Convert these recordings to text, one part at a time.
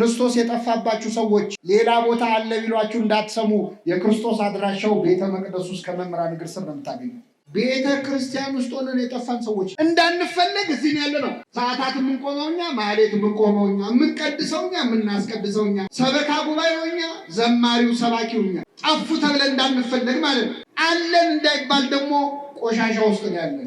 ክርስቶስ የጠፋባችሁ ሰዎች ሌላ ቦታ አለ ቢሏችሁ እንዳትሰሙ። የክርስቶስ አድራሻው ቤተ መቅደስ ውስጥ ከመምህራን እግር ስር ነው የምታገኙ። ቤተ ክርስቲያን ውስጥ ሆነን የጠፋን ሰዎች እንዳንፈለግ እዚህ ያለ ነው። ሰዓታት የምንቆመው እኛ፣ ማህሌት የምንቆመው እኛ፣ የምንቀድሰው እኛ፣ የምናስቀድሰው እኛ፣ ሰበካ ጉባኤው እኛ፣ ዘማሪው ሰባኪው እኛ። ጠፉ ተብለን እንዳንፈለግ ማለት ነው። አለን እንዳይባል ደግሞ ቆሻሻ ውስጥ ነው ያለ።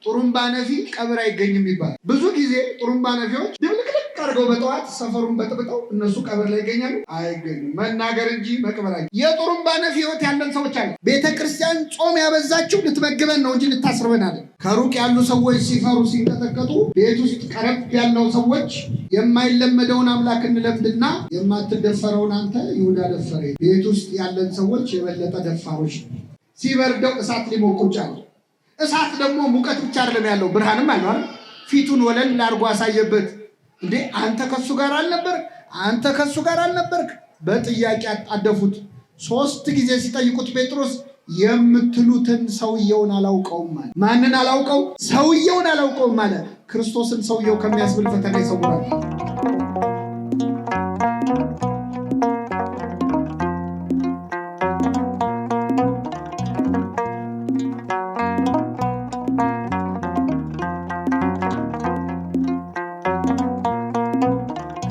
ጥሩምባ ነፊ ቀብር አይገኝም ይባላል። ብዙ ጊዜ ጥሩምባ ነፊዎች ድብልቅልቅ አድርገው በጠዋት ሰፈሩን በጥብጠው እነሱ ቀብር ላይ ይገኛሉ? አይገኙም። መናገር እንጂ መቅበር አይገኝም። የጥሩምባ ነፊ ህይወት ያለን ሰዎች አለ። ቤተክርስቲያን ጾም ያበዛችው ልትመግበን ነው እንጂ ልታስርበን አለ። ከሩቅ ያሉ ሰዎች ሲፈሩ ሲንቀጠቀጡ፣ ቤት ውስጥ ቀረብ ያለው ሰዎች የማይለመደውን አምላክ እንለምድና የማትደፈረውን አንተ ይሁዳ ደፈረ። ቤት ውስጥ ያለን ሰዎች የበለጠ ደፋሮች ነው። ሲበርደው እሳት ሊሞቁ አለ። እሳት ደግሞ ሙቀት ብቻ አይደለም ያለው፣ ብርሃንም አለው አይደል? ፊቱን ወለል አድርጎ አሳየበት። እንዴ አንተ ከሱ ጋር አልነበርክ? አንተ ከሱ ጋር አልነበርክ? በጥያቄ አጣደፉት። 3 ጊዜ ሲጠይቁት ጴጥሮስ የምትሉትን ሰውየውን አላውቀውም አለ። ማንን አላውቀው? ሰውየውን አላውቀውም አለ። ክርስቶስን ሰውየው ከሚያስብል ፈተና ይሰውራል።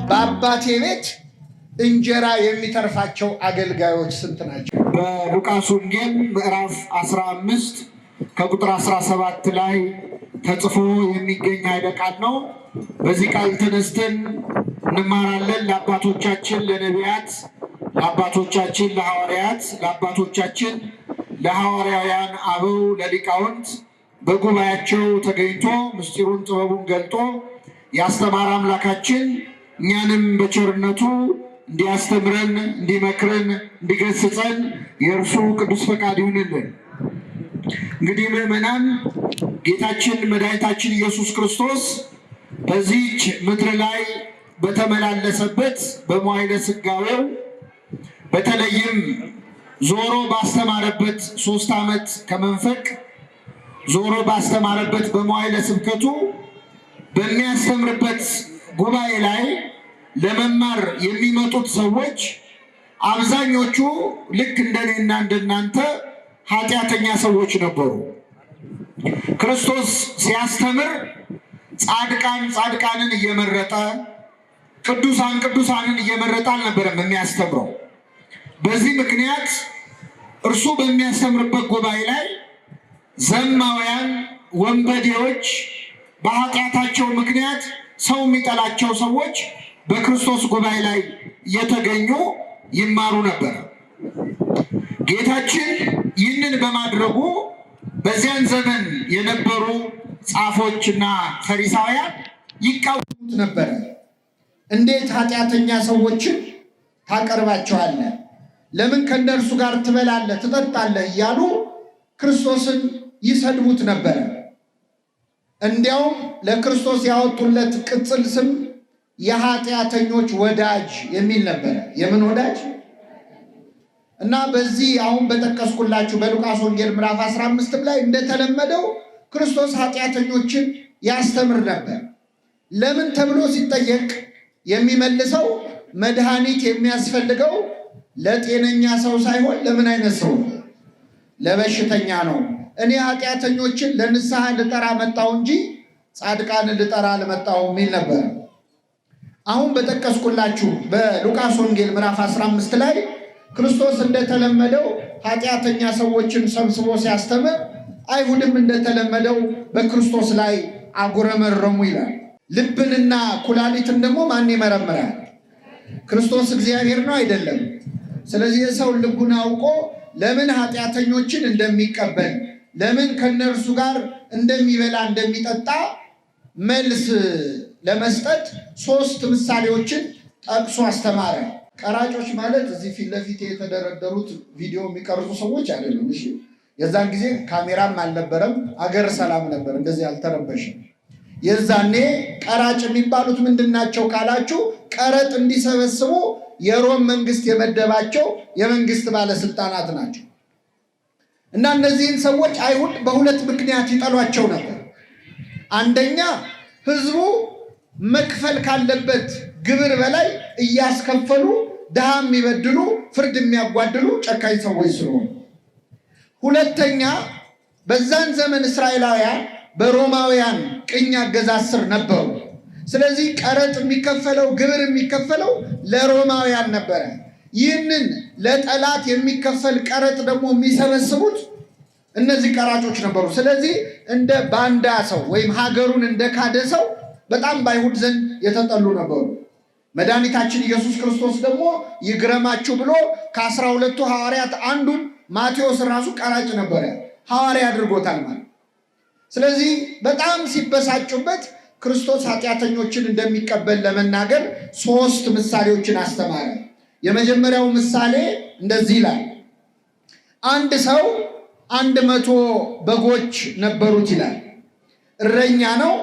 በአባቴ ቤት እንጀራ የሚተርፋቸው አገልጋዮች ስንት ናቸው? በሉቃስ ወንጌል ምዕራፍ 15 ከቁጥር 17 ላይ ተጽፎ የሚገኝ ኃይለ ቃል ነው። በዚህ ቃል ተነስተን እንማራለን። ለአባቶቻችን ለነቢያት፣ ለአባቶቻችን ለሐዋርያት፣ ለአባቶቻችን ለሐዋርያውያን አበው ለሊቃውንት በጉባኤያቸው ተገኝቶ ምስጢሩን ጥበቡን ገልጦ ያስተማረ አምላካችን እኛንም በቸርነቱ እንዲያስተምረን፣ እንዲመክረን፣ እንዲገስጸን የእርሱ ቅዱስ ፈቃድ ይሁንልን። እንግዲህ ምዕመናን፣ ጌታችን መድኃኒታችን ኢየሱስ ክርስቶስ በዚህች ምድር ላይ በተመላለሰበት በመዋዕለ ሥጋዌው በተለይም ዞሮ ባስተማረበት 3 ዓመት ከመንፈቅ ዞሮ ባስተማረበት በመዋዕለ ስብከቱ በሚያስተምርበት ጉባኤ ላይ ለመማር የሚመጡት ሰዎች አብዛኞቹ ልክ እንደኔና እንደናንተ ኃጢአተኛ ሰዎች ነበሩ። ክርስቶስ ሲያስተምር ጻድቃንን እየመረጠ ቅዱሳንን እየመረጠ አልነበረም የሚያስተምረው። በዚህ ምክንያት እርሱ በሚያስተምርበት ጉባኤ ላይ ዘማውያን፣ ወንበዴዎች፣ በኃጢአታቸው ምክንያት ሰው የሚጠላቸው ሰዎች በክርስቶስ ጉባኤ ላይ እየተገኙ ይማሩ ነበር። ጌታችን ይህንን በማድረጉ በዚያን ዘመን የነበሩ ጻፎችና ፈሪሳውያን ይቃወሙት ነበር። እንዴት ኃጢአተኛ ሰዎችን ታቀርባቸዋለህ? ለምን ከእነርሱ ጋር ትበላለህ ትጠጣለህ? እያሉ ክርስቶስን ይሰድቡት ነበር። እንዲያውም ለክርስቶስ ያወጡለት ቅጽል ስም የኃጢአተኞች ወዳጅ የሚል ነበር። የምን ወዳጅ? እና በዚህ አሁን በጠቀስኩላችሁ በሉቃስ ወንጌል ምዕራፍ 15 ላይ እንደተለመደው ክርስቶስ ኃጢአተኞችን ያስተምር ነበር። ለምን ተብሎ ሲጠየቅ የሚመልሰው መድኃኒት የሚያስፈልገው ለጤነኛ ሰው ሳይሆን ለምን አይነት ሰው? ለበሽተኛ ነው። እኔ ኃጢአተኞችን ለንስሐ ልጠራ መጣሁ እንጂ ጻድቃንን ልጠራ አልመጣሁም የሚል ነበር። አሁን በጠቀስኩላችሁ በሉቃስ ወንጌል ምዕራፍ 15 ላይ ክርስቶስ እንደተለመደው ኃጢአተኛ ሰዎችን ሰብስቦ ሲያስተምር፣ አይሁድም እንደተለመደው በክርስቶስ ላይ አጉረመረሙ ይላል። ልብንና ኩላሊትን ደግሞ ማን ይመረምራል? ክርስቶስ እግዚአብሔር ነው አይደለም? ስለዚህ የሰው ልቡን አውቆ ለምን ኃጢአተኞችን እንደሚቀበል፣ ለምን ከነርሱ ጋር እንደሚበላ እንደሚጠጣ መልስ ለመስጠት 3 ምሳሌዎችን ጠቅሶ አስተማረ። ቀራጮች ማለት እዚህ ፊት ለፊት የተደረደሩት ቪዲዮ የሚቀርጹ ሰዎች አይደሉም። እሺ፣ የዛን ጊዜ ካሜራም አልነበረም፣ አገር ሰላም ነበር፣ እንደዚህ አልተረበሽም። የዛኔ ቀራጭ የሚባሉት ምንድናቸው ካላችሁ፣ ቀረጥ እንዲሰበስቡ የሮም መንግስት የመደባቸው የመንግስት ባለስልጣናት ናቸው። እና እነዚህን ሰዎች አይሁድ በ2 ምክንያት ይጠሏቸው ነበር። አንደኛ፣ ህዝቡ መክፈል ካለበት ግብር በላይ እያስከፈሉ ድሃ የሚበድሉ ፍርድ የሚያጓድሉ ጨካኝ ሰዎች ስለሆኑ። ሁለተኛ በዛን ዘመን እስራኤላውያን በሮማውያን ቅኝ አገዛዝ ስር ነበሩ። ስለዚህ ቀረጥ የሚከፈለው ግብር የሚከፈለው ለሮማውያን ነበረ። ይህንን ለጠላት የሚከፈል ቀረጥ ደግሞ የሚሰበስቡት እነዚህ ቀራጮች ነበሩ። ስለዚህ እንደ ባንዳ ሰው ወይም ሀገሩን እንደ ካደ ሰው በጣም በአይሁድ ዘንድ የተጠሉ ነበሩ። መድኃኒታችን ኢየሱስ ክርስቶስ ደግሞ ይግረማችሁ ብሎ ከ12ቱ ሐዋርያት አንዱን ማቴዎስ ራሱ ቀራጭ ነበረ፣ ሐዋርያ አድርጎታል ማለት። ስለዚህ በጣም ሲበሳጩበት ክርስቶስ ኃጢአተኞችን እንደሚቀበል ለመናገር 3 ምሳሌዎችን አስተማረ። የመጀመሪያው ምሳሌ እንደዚህ ይላል። አንድ ሰው 100 በጎች ነበሩት ይላል። እረኛ ነው።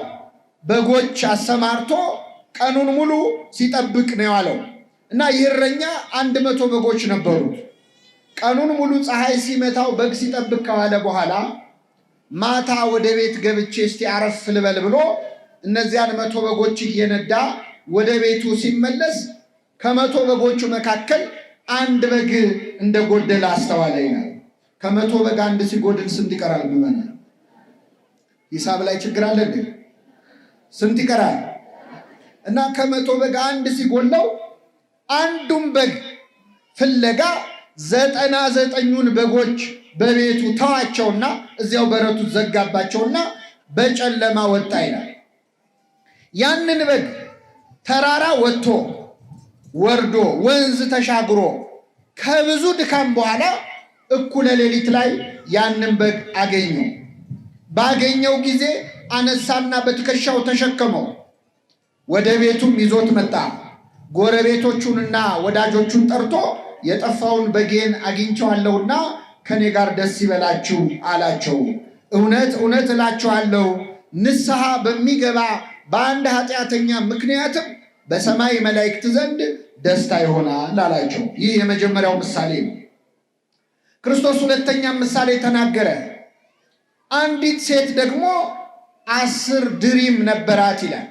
በጎች አሰማርቶ ቀኑን ሙሉ ሲጠብቅ ነው ያለው እና ይህ እረኛ 100 በጎች ነበሩት። ቀኑን ሙሉ ፀሐይ ሲመታው በግ ሲጠብቅ ከዋለ በኋላ ማታ ወደ ቤት ገብቼ እስቲ አረፍ ልበል ብሎ እነዚያን 100 በጎች እየነዳ ወደ ቤቱ ሲመለስ ከ100 በጎቹ መካከል አንድ በግ እንደጎደለ አስተዋለ ይላል። ከ100 በግ አንድ ሲጎድል ስንት ይቀራል? ምመና ሂሳብ ላይ ችግር አለ እንዴ? ስንት ይቀራል? እና ከ100 በግ አንድ ሲጎለው አንዱን በግ ፍለጋ 99ኙን በጎች በቤቱ ተዋቸውና እዚያው በረቱ ዘጋባቸውና በጨለማ ወጣ ይላል። ያንን በግ ተራራ ወጥቶ ወርዶ ወንዝ ተሻግሮ ከብዙ ድካም በኋላ እኩለ ሌሊት ላይ ያንን በግ አገኘው። ባገኘው ጊዜ አነሳና በትከሻው ተሸከመው፣ ወደ ቤቱም ይዞት መጣ። ጎረቤቶቹንና ወዳጆቹን ጠርቶ የጠፋውን በጌን አግኝቼዋለሁና ከኔ ጋር ደስ ይበላችሁ አላቸው። እውነት እውነት እላችኋለሁ ንስሐ በሚገባ በአንድ ኃጢአተኛ ምክንያትም በሰማይ መላእክት ዘንድ ደስታ ይሆናል አላቸው። ይህ የመጀመሪያው ምሳሌ ነው። ክርስቶስ ሁለተኛ ምሳሌ ተናገረ። አንዲት ሴት ደግሞ 10 ድሪም ነበራት ይላል።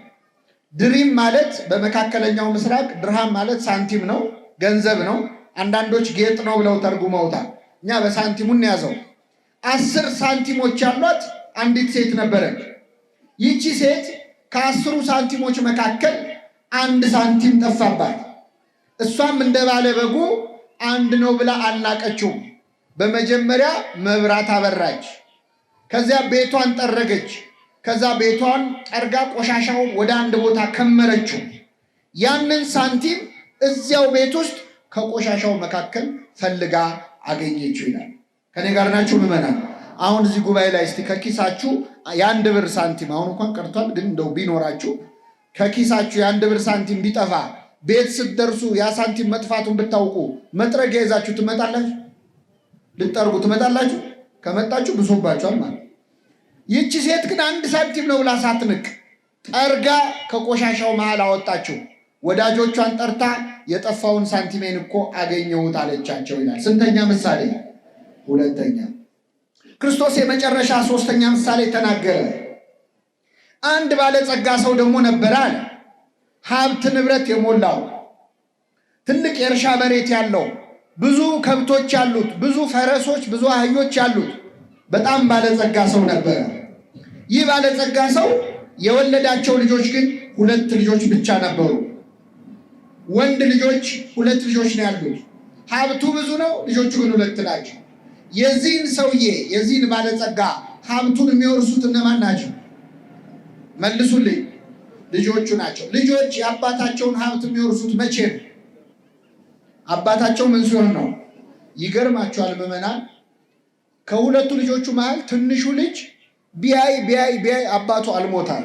ድሪም ማለት በመካከለኛው ምስራቅ ድርሃም ማለት ሳንቲም ነው፣ ገንዘብ ነው። አንዳንዶች ጌጥ ነው ብለው ተርጉመውታል። እኛ በሳንቲሙን ያዘው። 10 ሳንቲሞች ያሏት አንዲት ሴት ነበረች። ይቺ ሴት ከ10 ሳንቲሞች መካከል 1 ሳንቲም ጠፋባት። እሷም እንደ ባለ በጉ አንድ ነው ብላ አልናቀችው። በመጀመሪያ መብራት አበራች። ከዚያ ቤቷን ጠረገች። ከዛ ቤቷን ጠርጋ ቆሻሻውን ወደ አንድ ቦታ ከመረችው። ያንን ሳንቲም እዚያው ቤት ውስጥ ከቆሻሻው መካከል ፈልጋ አገኘችው ይላል። ከኔ ጋር ናችሁ ምዕመናን? አሁን እዚህ ጉባኤ ላይ እስቲ ከኪሳችሁ የ1 ብር ሳንቲም አሁን እንኳን ቀርቷል፣ ግን እንደው ቢኖራችሁ ከኪሳችሁ የ1 ብር ሳንቲም ቢጠፋ ቤት ስትደርሱ ያ ሳንቲም መጥፋቱን ብታውቁ መጥረጊያ ይዛችሁ ትመጣላችሁ? ልትጠርጉ ትመጣላችሁ? ከመጣችሁ ብሶባችኋል ማለት። ይህቺ ሴት ግን 1 ሳንቲም ነው ብላ ሳትንቅ ጠርጋ ከቆሻሻው መሃል አወጣችው። ወዳጆቿን ጠርታ የጠፋውን ሳንቲሜን እኮ አገኘሁት አለቻቸው ይላል። ስንተኛ ምሳሌ? ሁለተኛ። ክርስቶስ የመጨረሻ 3ኛ ምሳሌ ተናገረ። አንድ ባለጸጋ ሰው ደግሞ ነበረ አለ። ሀብት ንብረት የሞላው ትልቅ የእርሻ መሬት ያለው ብዙ ከብቶች ያሉት ብዙ ፈረሶች ብዙ አህዮች ያሉት በጣም ባለጸጋ ሰው ነበረ። ይህ ባለጸጋ ሰው የወለዳቸው ልጆች ግን 2 ልጆች ብቻ ነበሩ። ወንድ ልጆች 2 ልጆች ነው ያሉት። ሀብቱ ብዙ ነው፣ ልጆቹ ግን 2 ናቸው። የዚህን ሰውዬ የዚህን ባለጸጋ ሀብቱን የሚወርሱት እነማን ናቸው? መልሱልኝ። ልጆቹ ናቸው። ልጆች የአባታቸውን ሀብት የሚወርሱት መቼ ነው? አባታቸው ምን ሲሆን ነው? ይገርማቸዋል ምዕመናን። ከ2ቱ ልጆቹ መሃል ትንሹ ልጅ ቢያይ አባቱ አልሞታል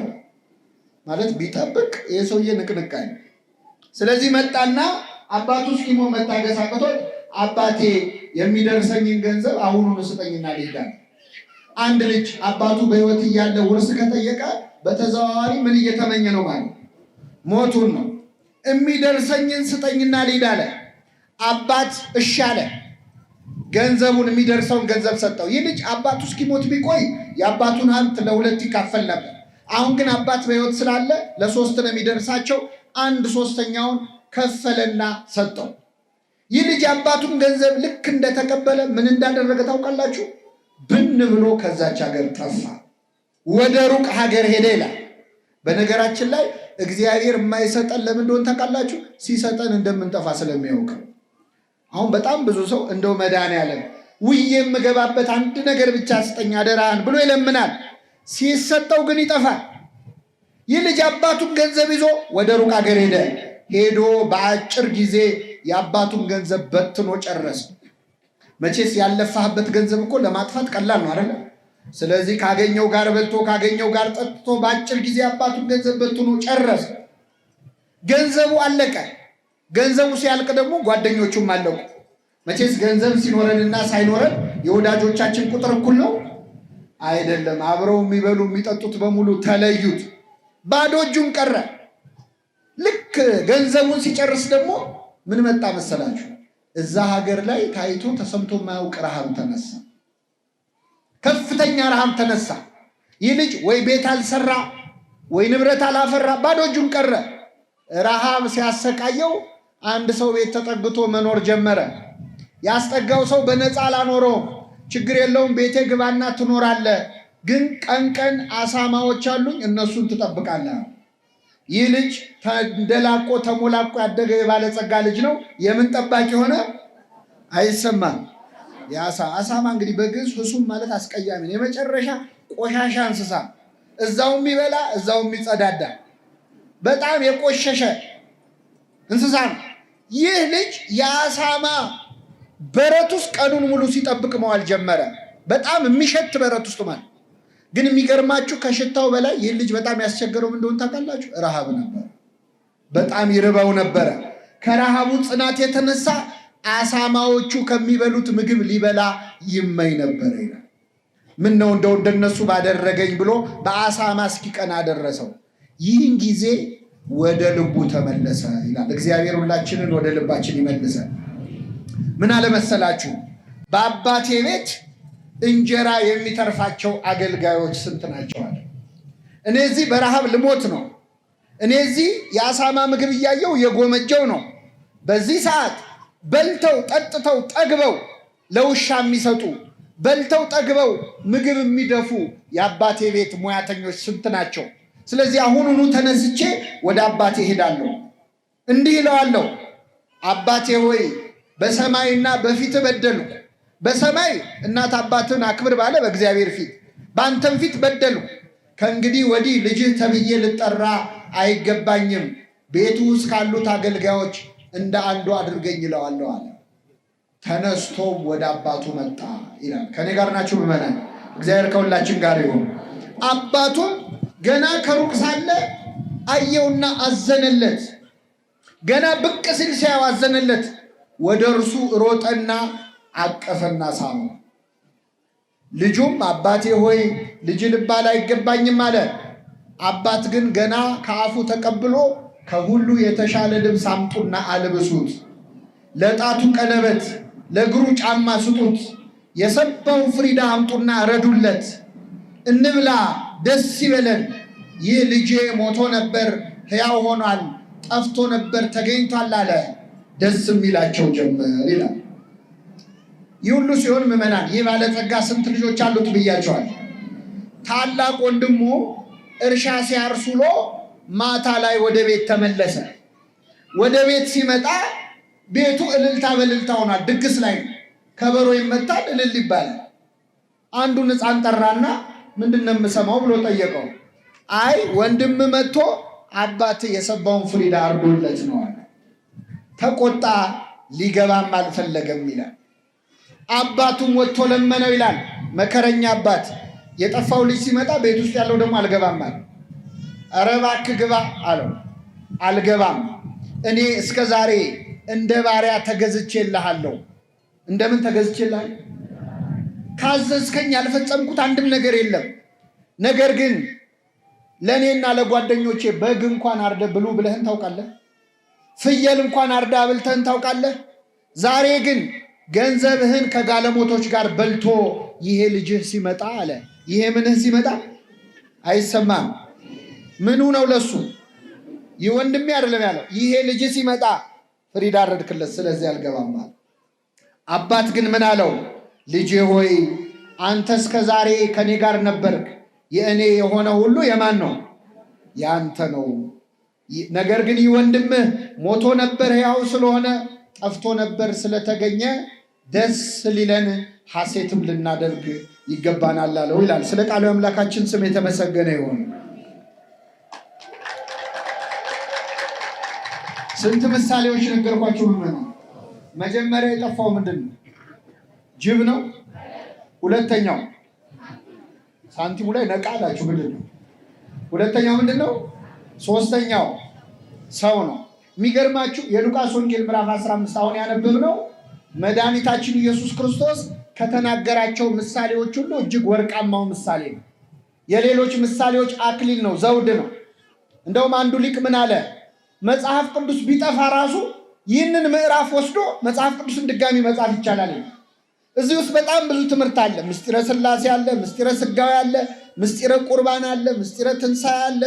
ማለት ቢጠብቅ የሰውዬ ንቅንቃይ። ስለዚህ መጣና አባቱ እስኪሞት መታገስ አቅቶት አባቴ የሚደርሰኝን ገንዘብ አሁኑን ስጠኝና ልሄዳለሁ። አንድ ልጅ አባቱ በሕይወት እያለ ውርስ ከጠየቀ በተዘዋዋሪ ምን እየተመኘ ነው ማለት? ሞቱን ነው። የሚደርሰኝን ስጠኝና ልሂድ አለ። አባት እሺ አለ። ገንዘቡን የሚደርሰውን ገንዘብ ሰጠው። ይህ ልጅ አባቱ እስኪሞት ቢቆይ የአባቱን ሀብት ለ2 ይካፈል ነበር። አሁን ግን አባት በሕይወት ስላለ ለ3 ነው የሚደርሳቸው። 1/3ኛውን ከፈለና ሰጠው። ይህ ልጅ አባቱን ገንዘብ ልክ እንደተቀበለ ምን እንዳደረገ ታውቃላችሁ? ብን ብሎ ከዛች ሀገር ጠፋ፣ ወደ ሩቅ ሀገር ሄደ ይላል። በነገራችን ላይ እግዚአብሔር የማይሰጠን ለምን እንደሆነ ታውቃላችሁ? ሲሰጠን እንደምንጠፋ ስለሚያውቅ። አሁን በጣም ብዙ ሰው እንደው መድኃኒዓለም ውዬ የምገባበት አንድ ነገር ብቻ ስጠኝ አደራህን ብሎ ይለምናል። ሲሰጠው ግን ይጠፋል። ይህ ልጅ አባቱን ገንዘብ ይዞ ወደ ሩቅ ሀገር ሄደ። ሄዶ በአጭር ጊዜ የአባቱን ገንዘብ በትኖ ጨረሰ። መቼስ ያለፋህበት ገንዘብ እኮ ለማጥፋት ቀላል ነው አይደል? ስለዚህ ካገኘው ጋር በልቶ ካገኘው ጋር ጠጥቶ በአጭር ጊዜ አባቱን ገንዘብ በትኖ ጨረሰ። ገንዘቡ አለቀ። ገንዘቡ ሲያልቅ ደግሞ ጓደኞቹም አለቁ። መቼስ ገንዘብ ሲኖረንና ሳይኖረን የወዳጆቻችን ቁጥር እኩል ነው አይደለም። አብረው የሚበሉ የሚጠጡት በሙሉ ተለዩት፣ ባዶ እጁን ቀረ። ልክ ገንዘቡን ሲጨርስ ደግሞ ምን መጣ መሰላችሁ? እዛ ሀገር ላይ ታይቶ ተሰምቶ የማያውቅ ረሃብ ተነሳ። ከፍተኛ ረሃብ ተነሳ። ይህ ልጅ ወይ ቤት አልሰራ ወይ ንብረት አላፈራ፣ ባዶ እጁን ቀረ። ረሃብ ሲያሰቃየው አንድ ሰው ቤት ተጠግቶ መኖር ጀመረ። ያስጠጋው ሰው በነፃ አላኖረውም። ችግር የለውም ቤቴ ግባና ትኖራለህ፣ ግን ቀን ቀን አሳማዎች አሉኝ እነሱን ትጠብቃለህ። ይህ ልጅ ተንደላቆ ተሞላቆ ያደገ የባለጸጋ ልጅ ነው። የምን ጠባቂ ሆነ? አይሰማም። አሳማ እንግዲህ በግዕዝ ህሱም ማለት አስቀያሚ ነው። የመጨረሻ ቆሻሻ እንስሳ፣ እዛው የሚበላ እዛው የሚጸዳዳ በጣም የቆሸሸ እንስሳ ነው። ይህ ልጅ የአሳማ በረት ውስጥ ቀኑን ሙሉ ሲጠብቅ መዋል ጀመረ። በጣም የሚሸት በረት ውስጥ ማለት ግን የሚገርማችሁ ከሽታው በላይ ይህ ልጅ በጣም ያስቸገረው እንደሆነ ታውቃላችሁ? ረሃብ ነበር። በጣም ይርበው ነበረ። ከረሃቡ ጽናት የተነሳ አሳማዎቹ ከሚበሉት ምግብ ሊበላ ይመኝ ነበር ይላል። ምን ነው እንደው እንደነሱ ባደረገኝ ብሎ በአሳማ እስኪቀና አደረሰው። ይህን ጊዜ ወደ ልቡ ተመለሰ ይላል። እግዚአብሔር ሁላችንን ወደ ልባችን ይመልሰን። ምን አለመሰላችሁ? በአባቴ ቤት እንጀራ የሚተርፋቸው አገልጋዮች ስንት ናቸው አለ። እኔ እዚህ በረሃብ ልሞት ነው። እኔ እዚህ የአሳማ ምግብ እያየው የጎመጀው ነው። በዚህ ሰዓት በልተው ጠጥተው ጠግበው ለውሻ የሚሰጡ በልተው ጠግበው ምግብ የሚደፉ የአባቴ ቤት ሙያተኞች ስንት ናቸው? ስለዚህ አሁኑኑ ተነስቼ ወደ አባቴ ሄዳለሁ። እንዲህ እለዋለሁ፣ አባቴ ሆይ በሰማይና በፊት በደልኩ። በሰማይ እናት አባትን አክብር ባለ በእግዚአብሔር ፊት በአንተም ፊት በደልኩ። ከእንግዲህ ወዲህ ልጅህ ተብዬ ልጠራ አይገባኝም። ቤቱ ውስጥ ካሉት አገልጋዮች እንደ አንዱ አድርገኝ እለዋለሁ አለ። ተነስቶም ወደ አባቱ መጣ ይላል። ከኔ ጋር ናችሁ ምዕመናን? እግዚአብሔር ከሁላችን ጋር ይሁን። አባቱም ገና ከሩቅ ሳለ አየውና አዘነለት። ገና ብቅ ሲል ሲያው አዘነለት። ወደ እርሱ ሮጠና አቀፈና ሳመው። ልጁም አባቴ ሆይ ልጅ ልባል አይገባኝም አለ። አባት ግን ገና ከአፉ ተቀብሎ ከሁሉ የተሻለ ልብስ አምጡና አልብሱት፣ ለጣቱ ቀለበት ለእግሩ ጫማ ስጡት፣ የሰባውን ፍሪዳ አምጡና ረዱለት፣ እንብላ ደስ ይበለን። ይህ ልጄ ሞቶ ነበር ሕያው ሆኗል፣ ጠፍቶ ነበር ተገኝቷል አለ። ደስ የሚላቸው ጀመር ይላል። ይህ ሁሉ ሲሆን ምዕመናን ይህ ባለጸጋ ስንት ልጆች አሉት ብያቸዋል። ታላቅ ወንድሙ እርሻ ሲያርስ ውሎ ማታ ላይ ወደ ቤት ተመለሰ። ወደ ቤት ሲመጣ ቤቱ እልልታ በእልልታ ሆኗል። ድግስ ላይ ከበሮ ይመታል፣ እልል ይባላል። አንዱን ሕፃን ጠራና ምንድን ነው የምሰማው ብሎ ጠየቀው። አይ ወንድም መጥቶ አባት የሰባውን ፍሪዳ አርዶለት ነው አለ። ተቆጣ፣ ሊገባም አልፈለገም ይላል። አባቱም ወጥቶ ለመነው ይላል። መከረኛ አባት። የጠፋው ልጅ ሲመጣ ቤት ውስጥ ያለው ደግሞ አልገባም አለ። ኧረ እባክህ ግባ አለው። አልገባም፣ እኔ እስከ ዛሬ እንደ ባሪያ ተገዝቼልሃለሁ። እንደምን ተገዝቼልሃለሁ? ካዘዝከኝ ያልፈጸምኩት አንድም ነገር የለም። ነገር ግን ለእኔና ለጓደኞቼ በግ እንኳን አርደ ብሉ ብለህን ታውቃለህ? ፍየል እንኳን አርዳ አብልተህን ታውቃለህ? ዛሬ ግን ገንዘብህን ከጋለሞቶች ጋር በልቶ ይሄ ልጅህ ሲመጣ አለ። ይሄ ምንህ ሲመጣ አይሰማም? ምኑ ነው ለሱ? ይህ ወንድሜ አይደለም ያለው፣ ይሄ ልጅ ሲመጣ ፍሪዳ አረድክለት፣ ስለዚህ አልገባም አለ። አባት ግን ምን አለው? ልጄ ሆይ አንተ እስከ ዛሬ ከኔ ጋር ነበርክ፣ የእኔ የሆነ ሁሉ የማን ነው? ያንተ ነው። ነገር ግን ይህ ወንድምህ ሞቶ ነበር፣ ሕያው ስለሆነ፣ ጠፍቶ ነበር ስለተገኘ ደስ ሊለን ሐሴትም ልናደርግ ይገባናል አለው ይላል። ስለ ቃሉ አምላካችን ስም የተመሰገነ ይሁን። ስንት ምሳሌዎች ነገርኳችሁ? መጀመሪያ የጠፋው ምንድን ነው? ጅብ ነው። ሁለተኛው ሳንቲሙ ላይ ነቃ አላችሁ፣ ምንድን ነው? ሁለተኛው ምንድን ነው? ሶስተኛው ሰው ነው። የሚገርማችሁ የሉቃስ ወንጌል ምዕራፍ 15 አሁን ያነበብነው መድኃኒታችን ኢየሱስ ክርስቶስ ከተናገራቸው ምሳሌዎች ሁሉ እጅግ ወርቃማው ምሳሌ ነው። የሌሎች ምሳሌዎች አክሊል ነው፣ ዘውድ ነው። እንደውም አንዱ ሊቅ ምን አለ? መጽሐፍ ቅዱስ ቢጠፋ ራሱ ይህንን ምዕራፍ ወስዶ መጽሐፍ ቅዱስን ድጋሚ መጻፍ ይቻላል። እዚህ ውስጥ በጣም ብዙ ትምህርት አለ። ምስጢረ ሥላሴ አለ፣ ምስጢረ ሥጋዌ አለ፣ ምስጢረ ቁርባን አለ፣ ምስጢረ ትንሣኤ አለ፣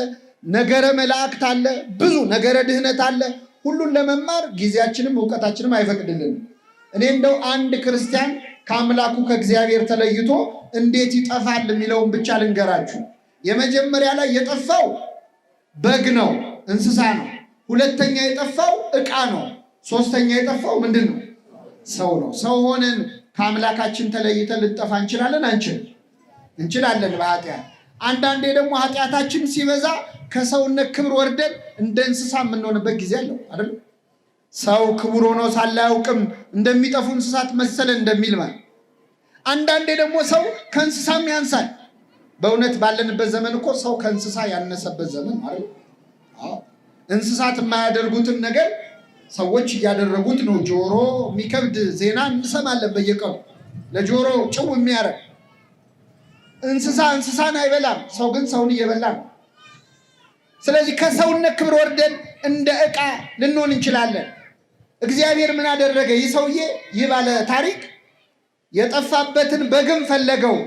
ነገረ መላእክት አለ፣ ብዙ ነገረ ድህነት አለ። ሁሉን ለመማር ጊዜያችንም እውቀታችንም አይፈቅድልንም። እኔ እንደው አንድ ክርስቲያን ከአምላኩ ከእግዚአብሔር ተለይቶ እንዴት ይጠፋል የሚለውን ብቻ ልንገራችሁ። የመጀመሪያ ላይ የጠፋው በግ ነው፣ እንስሳ ነው። ሁለተኛ የጠፋው ዕቃ ነው። ሶስተኛ የጠፋው ምንድን ነው? ሰው ነው። ሰው ሆነን ከአምላካችን ተለይተን ልንጠፋ እንችላለን? እንችላለን በኃጢአት። አንዳንዴ ደግሞ ኃጢአታችን ሲበዛ ከሰውነት ክብር ወርደን እንደ እንስሳ የምንሆንበት ጊዜ አለው አይደል? ሰው ክቡር ሆኖ ሳለ አያውቅም እንደሚጠፉ እንስሳት መሰለን እንደሚል ማለት። አንዳንዴ ደግሞ ሰው ከእንስሳም ያንሳል። በእውነት ባለንበት ዘመን እኮ ሰው ከእንስሳ ያነሰበት ዘመን ማለት ነው። እንስሳት የማያደርጉትን ነገር ሰዎች እያደረጉት ነው። ጆሮ የሚከብድ ዜና እንሰማለን በየቀኑ፣ ለጆሮ ጭው የሚያረግ። እንስሳ እንስሳን አይበላም፣ ሰው ግን ሰውን እየበላ ነው። ስለዚህ ከሰውነት ክብር ወርደን እንደ ዕቃ ልንሆን እንችላለን። እግዚአብሔር ምን አደረገ? ይህ ሰውዬ ይህ ባለ ታሪክ የጠፋበትን በግም ፈለገው፣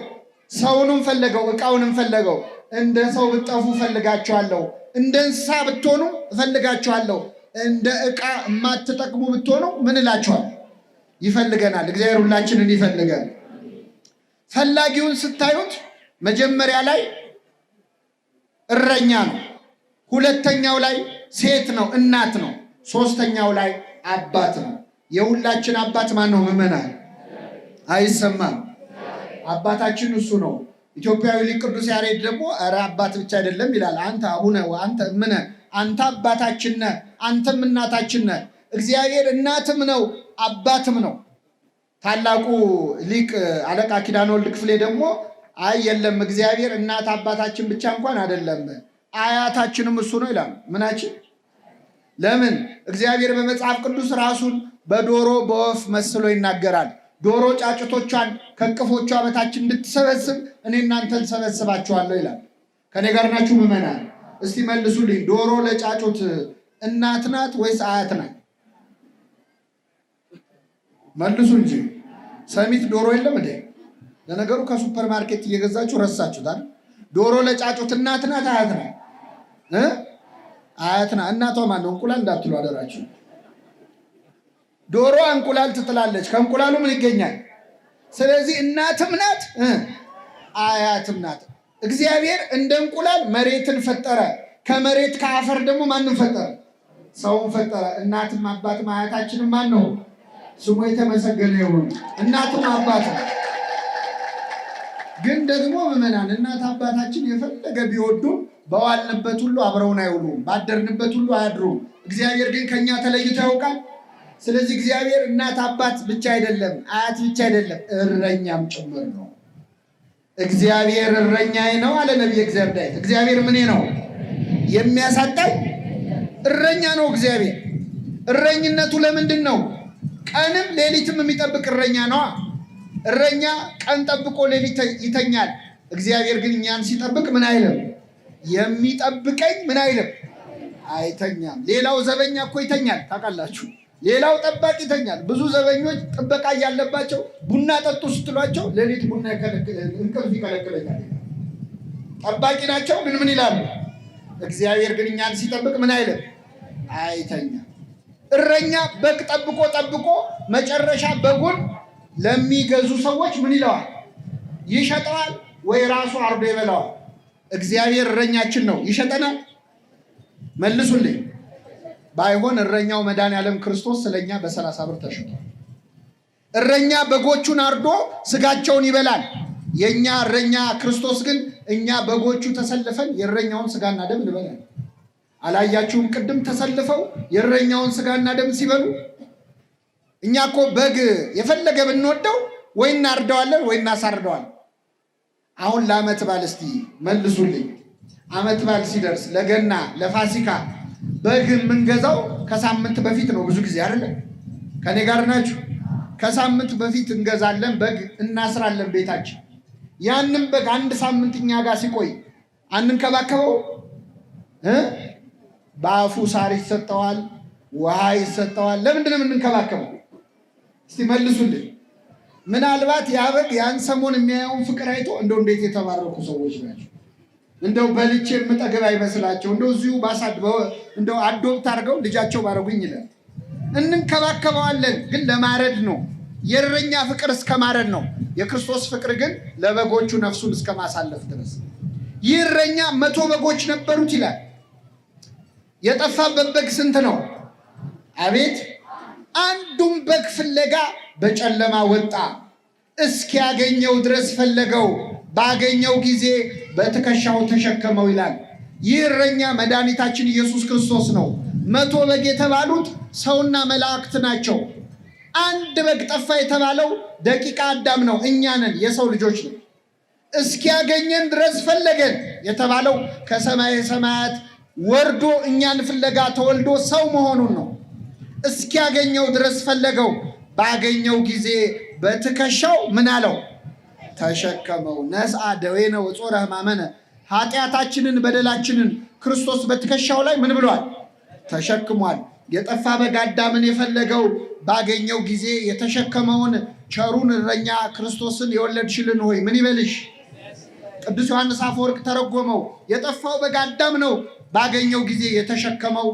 ሰውንም ፈለገው፣ ዕቃውንም ፈለገው። እንደ ሰው ብትጠፉ እፈልጋችኋለሁ፣ እንደ እንስሳ ብትሆኑ እፈልጋችኋለሁ፣ እንደ ዕቃ የማትጠቅሙ ብትሆኑ ምን እላችኋለሁ? ይፈልገናል። እግዚአብሔር ሁላችንን ይፈልገን። ፈላጊውን ስታዩት መጀመሪያ ላይ እረኛ ነው። ሁለተኛው ላይ ሴት ነው፣ እናት ነው። ሶስተኛው ላይ አባት ነው። የሁላችን አባት ማን ነው? ምዕመናን አይሰማም? አባታችን እሱ ነው። ኢትዮጵያዊ ሊቅ ቅዱስ ያሬድ ደግሞ ኧረ አባት ብቻ አይደለም ይላል። አንተ አቡነ አንተ እምነ፣ አንተ አባታችን ነህ፣ አንተም እናታችን ነህ። እግዚአብሔር እናትም ነው አባትም ነው። ታላቁ ሊቅ አለቃ ኪዳነ ወልድ ክፍሌ ደግሞ አይ የለም እግዚአብሔር እናት አባታችን ብቻ እንኳን አይደለም አያታችንም እሱ ነው ይላል። ምናችን? ለምን? እግዚአብሔር በመጽሐፍ ቅዱስ ራሱን በዶሮ በወፍ መስሎ ይናገራል። ዶሮ ጫጩቶቿን ከእቅፎቿ በታች እንድትሰበስብ እኔ እናንተን ሰበስባችኋለሁ ይላል። ከኔ ጋር ናችሁ ምዕመናን? እስቲ መልሱልኝ። ዶሮ ለጫጩት እናት ናት ወይስ አያት ናት? መልሱ እንጂ። ሰሚት ዶሮ የለም እንዴ? ለነገሩ ከሱፐር ማርኬት እየገዛችሁ ረሳችሁታል። ዶሮ ለጫጩት እናት ናት አያት ናት? አያት ናት። እናቷ ማን ነው? እንቁላል እንዳትሉ አደራችሁ። ዶሮ እንቁላል ትጥላለች። ከእንቁላሉ ምን ይገኛል? ስለዚህ እናትም ናት አያትም ናት። እግዚአብሔር እንደ እንቁላል መሬትን ፈጠረ። ከመሬት ከአፈር ደግሞ ማንም ፈጠረ? ሰውን ፈጠረ። እናትም አባትም አያታችንም ማን ነው? ስሙ የተመሰገነ ይሁን። እናትም አባት ነው። ግን ደግሞ ምዕመናን እናት አባታችን የፈለገ ቢወዱ በዋልንበት ሁሉ አብረውን አይውሉም፣ ባደርንበት ሁሉ አያድሩም። እግዚአብሔር ግን ከኛ ተለይቶ ያውቃል። ስለዚህ እግዚአብሔር እናት አባት ብቻ አይደለም፣ አያት ብቻ አይደለም፣ እረኛም ጭምር ነው። እግዚአብሔር እረኛዬ ነው አለ ነቢየ እግዚአብሔር ዳዊት። እግዚአብሔር ምኔ ነው? የሚያሳጣኝ እረኛ ነው። እግዚአብሔር እረኝነቱ ለምንድን ነው? ቀንም ሌሊትም የሚጠብቅ እረኛ ነዋ። እረኛ ቀን ጠብቆ ሌሊት ይተኛል። እግዚአብሔር ግን እኛን ሲጠብቅ ምን አይልም? የሚጠብቀኝ ምን አይልም? አይተኛም። ሌላው ዘበኛ እኮ ይተኛል ታውቃላችሁ። ሌላው ጠባቂ ይተኛል። ብዙ ዘበኞች ጥበቃ እያለባቸው ቡና ጠጡ ስትሏቸው ሌሊት ቡና እንቅልፍ ይከለክለኛል። ጠባቂ ናቸው ግን ምን ይላሉ? እግዚአብሔር ግን እኛን ሲጠብቅ ምን አይልም? አይተኛ። እረኛ በግ ጠብቆ መጨረሻ በጉን ለሚገዙ ሰዎች ምን ይለዋል? ይሸጠዋል ወይ ራሱ አርዶ ይበላዋል? እግዚአብሔር እረኛችን ነው። ይሸጠናል? መልሱልኝ። ባይሆን እረኛው መድኃኔዓለም ክርስቶስ ስለኛ በ30 ብር ተሽጧል። እረኛ በጎቹን አርዶ ስጋቸውን ይበላል። የኛ እረኛ ክርስቶስ ግን እኛ በጎቹ ተሰልፈን የእረኛውን ስጋና ደም እንበላለን። አላያችሁም? ቅድም ተሰልፈው የእረኛውን ስጋና ደም ሲበሉ። እኛ እኮ በግ የፈለገ ብንወደው ወይ እናርደዋለን ወይ እናሳርደዋለን። አሁን ለዓመት በዓል እስቲ መልሱልኝ። ዓመት በዓል ሲደርስ ለገና ለፋሲካ በግ የምንገዛው ከሳምንት በፊት ነው ብዙ ጊዜ አይደለ? ከኔ ጋር ናችሁ? ከሳምንት በፊት እንገዛለን፣ በግ እናስራለን ቤታችን። ያንን በግ አንድ ሳምንት እኛ ጋር ሲቆይ አንንከባከበው? በአፉ ሳር ይሰጠዋል፣ ውሃ ይሰጠዋል። ለምንድን ነው የምንንከባከበው? እስቲ መልሱልኝ። ምናልባት ያ በግ ያን ሰሞን የሚያየውን ፍቅር አይቶ እንደው እንዴት የተባረኩ ሰዎች ናቸው፣ እንደው በልቼ የምጠገብ አይመስላቸው፣ እንደው እዚሁ እንደው አዶፕት አድርገው ልጃቸው ባረጉኝ ይላል። እንንከባከበዋለን፣ ግን ለማረድ ነው። የእረኛ ፍቅር እስከ ማረድ ነው። የክርስቶስ ፍቅር ግን ለበጎቹ ነፍሱን እስከ ማሳለፍ ድረስ። ይህ እረኛ 100 በጎች ነበሩት ይላል። የጠፋበት በግ ስንት ነው? አቤት! አንዱም በግ ፍለጋ በጨለማ ወጣ፣ እስኪያገኘው ድረስ ፈለገው፣ ባገኘው ጊዜ በትከሻው ተሸከመው ይላል። ይህ እረኛ መድኃኒታችን ኢየሱስ ክርስቶስ ነው። 100 በግ የተባሉት ሰውና መላእክት ናቸው። አንድ በግ ጠፋ የተባለው ደቂቀ አዳም ነው፣ እኛ ነን፣ የሰው ልጆች ነው። እስኪያገኘን ድረስ ፈለገን የተባለው ከሰማየ ሰማያት ወርዶ እኛን ፍለጋ ተወልዶ ሰው መሆኑን ነው። እስኪያገኘው ድረስ ፈለገው፣ ባገኘው ጊዜ በትከሻው ምን አለው? ተሸከመው። ነስአ ደዌነ ወጾረ ሕማመነ፣ ኃጢአታችንን በደላችንን ክርስቶስ በትከሻው ላይ ምን ብሏል? ተሸክሟል። የጠፋ በግ አዳምን የፈለገው ባገኘው ጊዜ የተሸከመውን ቸሩን እረኛ ክርስቶስን የወለድሽልን ሆይ ምን ይበልሽ? ቅዱስ ዮሐንስ አፈወርቅ ተረጎመው። የጠፋው በግ አዳም ነው፣ ባገኘው ጊዜ የተሸከመው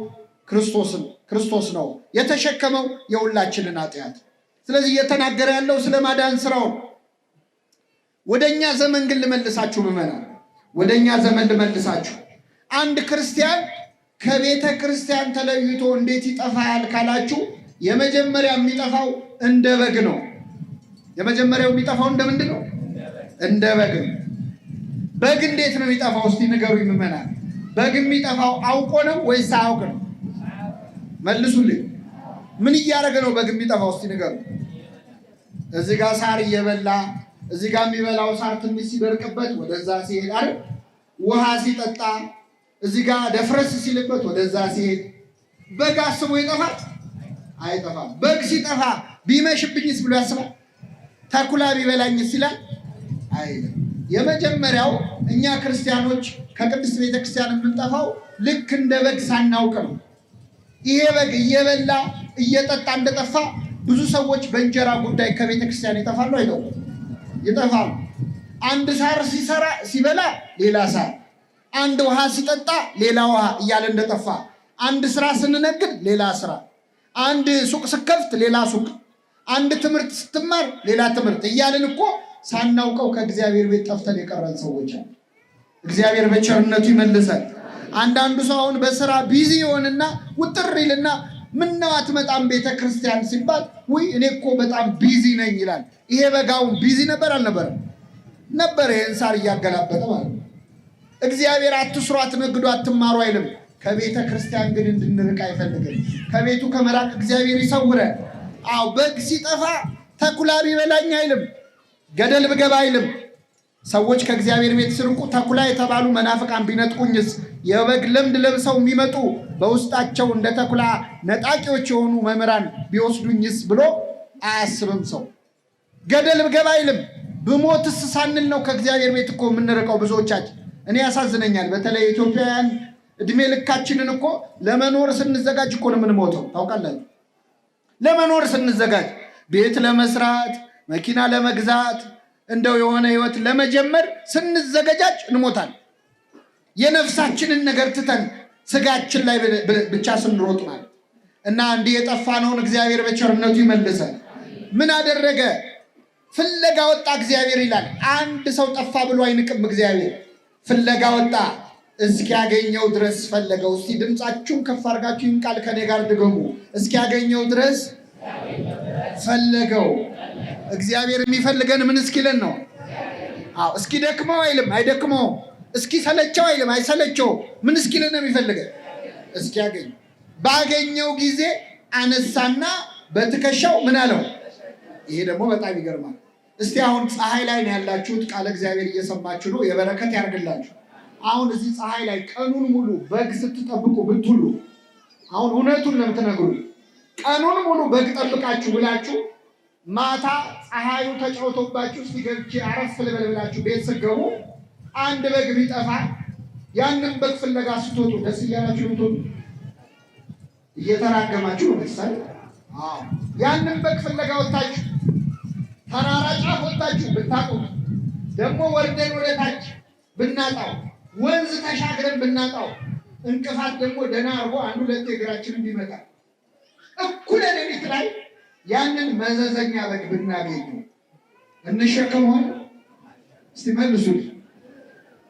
ክርስቶስ ነው። የተሸከመው የሁላችንን ኃጢአት። ስለዚህ እየተናገረ ያለው ስለ ማዳን ስራው። ወደኛ ዘመን ግን ልመልሳችሁ ምዕመናን፣ ወደኛ ዘመን ልመልሳችሁ። አንድ ክርስቲያን ከቤተ ክርስቲያን ተለይቶ እንዴት ይጠፋል ካላችሁ፣ የመጀመሪያ የሚጠፋው እንደ በግ ነው። የመጀመሪያው የሚጠፋው እንደምንድን ነው? እንደ በግ ነው። በግ እንዴት ነው የሚጠፋው? እስቲ ንገሩኝ ምዕመናን። በግ የሚጠፋው አውቆ ነው ወይስ አያውቅ ነው? መልሱልኝ። ምን እያደረገ ነው በግ የሚጠፋው? እስቲ ንገሩ። እዚህ ጋር ሳር እየበላ እዚህ ጋር የሚበላው ሳር ትንሽ ሲደርቅበት ወደዛ ሲሄድ አይደል? ውሃ ሲጠጣ እዚህ ጋር ደፍረስ ሲልበት ወደዛ ሲሄድ። በግ አስቦ ይጠፋል? አይጠፋም። በግ ሲጠፋ ቢመሽብኝስ ብሎ ያስባል? ተኩላ ቢበላኝስ ይላል? አይደለም። የመጀመሪያው እኛ ክርስቲያኖች ከቅድስት ቤተክርስቲያን የምንጠፋው ልክ እንደ በግ ሳናውቅ ነው። ይሄ በግ እየበላ እየጠጣ እንደጠፋ ብዙ ሰዎች በእንጀራ ጉዳይ ከቤተክርስቲያን ይጠፋሉ። አይደለም? ይጠፋሉ። አንድ ሳር ሲበላ ሌላ ሳር፣ አንድ ውሃ ሲጠጣ ሌላ ውሃ እያለ እንደጠፋ፣ አንድ ስራ ስንነግድ ሌላ ስራ፣ አንድ ሱቅ ስከፍት ሌላ ሱቅ፣ አንድ ትምህርት ስትማር ሌላ ትምህርት እያልን እኮ ሳናውቀው ከእግዚአብሔር ቤት ጠፍተን የቀረን ሰዎች አሉ። እግዚአብሔር በቸርነቱ ይመልሰን። አንዳንዱ ሰው አሁን በስራ ቢዚ ይሆንና ውጥር ይልና ምነው አትመጣም ቤተ ክርስቲያን ሲባል ውይ እኔ እኮ በጣም ቢዚ ነኝ ይላል። ይሄ በጋውን ቢዚ ነበር አልነበረም? ነበር። ይሄን ሳር እያገላበጠ ማለት ነው። እግዚአብሔር አትስሩ፣ አትነግዱ፣ አትማሩ አይልም። ከቤተ ክርስቲያን ግን እንድንርቅ አይፈልግም። ከቤቱ ከመራቅ እግዚአብሔር ይሰውረን። አዎ በግ ሲጠፋ ተኩላ ቢበላኝ አይልም፣ ገደል ብገባ አይልም። ሰዎች ከእግዚአብሔር ቤት ሲርቁ ተኩላ የተባሉ መናፍቃን ቢነጥቁኝስ፣ የበግ ለምድ ለብሰው የሚመጡ በውስጣቸው እንደ ተኩላ ነጣቂዎች የሆኑ መምህራን ቢወስዱኝስ ብሎ አያስብም። ሰው ገደል ብገባ አይልም። ብሞትስ ሳንል ነው ከእግዚአብሔር ቤት እኮ የምንርቀው ብዙዎቻችን። እኔ ያሳዝነኛል። በተለይ ኢትዮጵያውያን እድሜ ልካችንን እኮ ለመኖር ስንዘጋጅ እኮ ነው የምንሞተው። ታውቃላችሁ? ለመኖር ስንዘጋጅ ቤት ለመስራት መኪና ለመግዛት እንደው የሆነ ህይወት ለመጀመር ስንዘጋጅ እንሞታለን። የነፍሳችንን ነገር ትተን ስጋችን ላይ ብቻ ስንሮጥ ማለት እና እንዲህ የጠፋነውን እግዚአብሔር በቸርነቱ ይመልሰን። ምን አደረገ? ፍለጋ ወጣ እግዚአብሔር ይላል። አንድ ሰው ጠፋ ብሎ አይንቅም እግዚአብሔር። ፍለጋ ወጣ፣ እስኪያገኘው ድረስ ፈለገው። እስቲ ድምፃችሁን ከፍ አድርጋችሁ ይህን ቃል ከኔ ጋር ድገሙ። እስኪያገኘው ድረስ ፈለገው። እግዚአብሔር የሚፈልገን ምን እስኪለን ነው? አዎ፣ እስኪ ደክመው አይልም፣ አይደክመው። እስኪ ሰለቸው አይልም፣ አይሰለቸው። ምን እስኪለን ነው የሚፈልገን? እስኪያገኝ። ባገኘው ጊዜ አነሳና በትከሻው ምን አለው? ይሄ ደግሞ በጣም ይገርማል። እስቲ አሁን ፀሐይ ላይ ነው ያላችሁት፣ ቃለ እግዚአብሔር እየሰማችሁ ነው። የበረከት ያርግላችሁ። አሁን እዚህ ፀሐይ ላይ ቀኑን ሙሉ በግ ስትጠብቁ ብትውሉ፣ አሁን እውነቱን ነው የምትነግሩኝ። ቀኑን ሙሉ በግ ጠብቃችሁ ብላችሁ ማታ ፀሐዩ ተጫውቶባችሁ ሲገብቼ አረፍ ልበል ብላችሁ ቤት ስትገቡ አንድ በግ ቢጠፋ ያንን በግ ፍለጋ ስትወጡ ደስ እያላችሁ ልትወጡ እየተራገማችሁ ነው መሰል። ያንን በግ ፍለጋ ወጣችሁ ተራራ ጫፍ ወጣችሁ ብታጡ ደግሞ ወርደን ወደ ታች ብናጣው ወንዝ ተሻግረን ብናጣው እንቅፋት ደግሞ ደህና አርጎ አንዱ ሁለት እግራችንን ቢመጣ እኩለ ሌሊት ላይ ያንን መዘዘኛ በግ ብናገኙ እንሸከመው? እስቲ መልሱልኝ።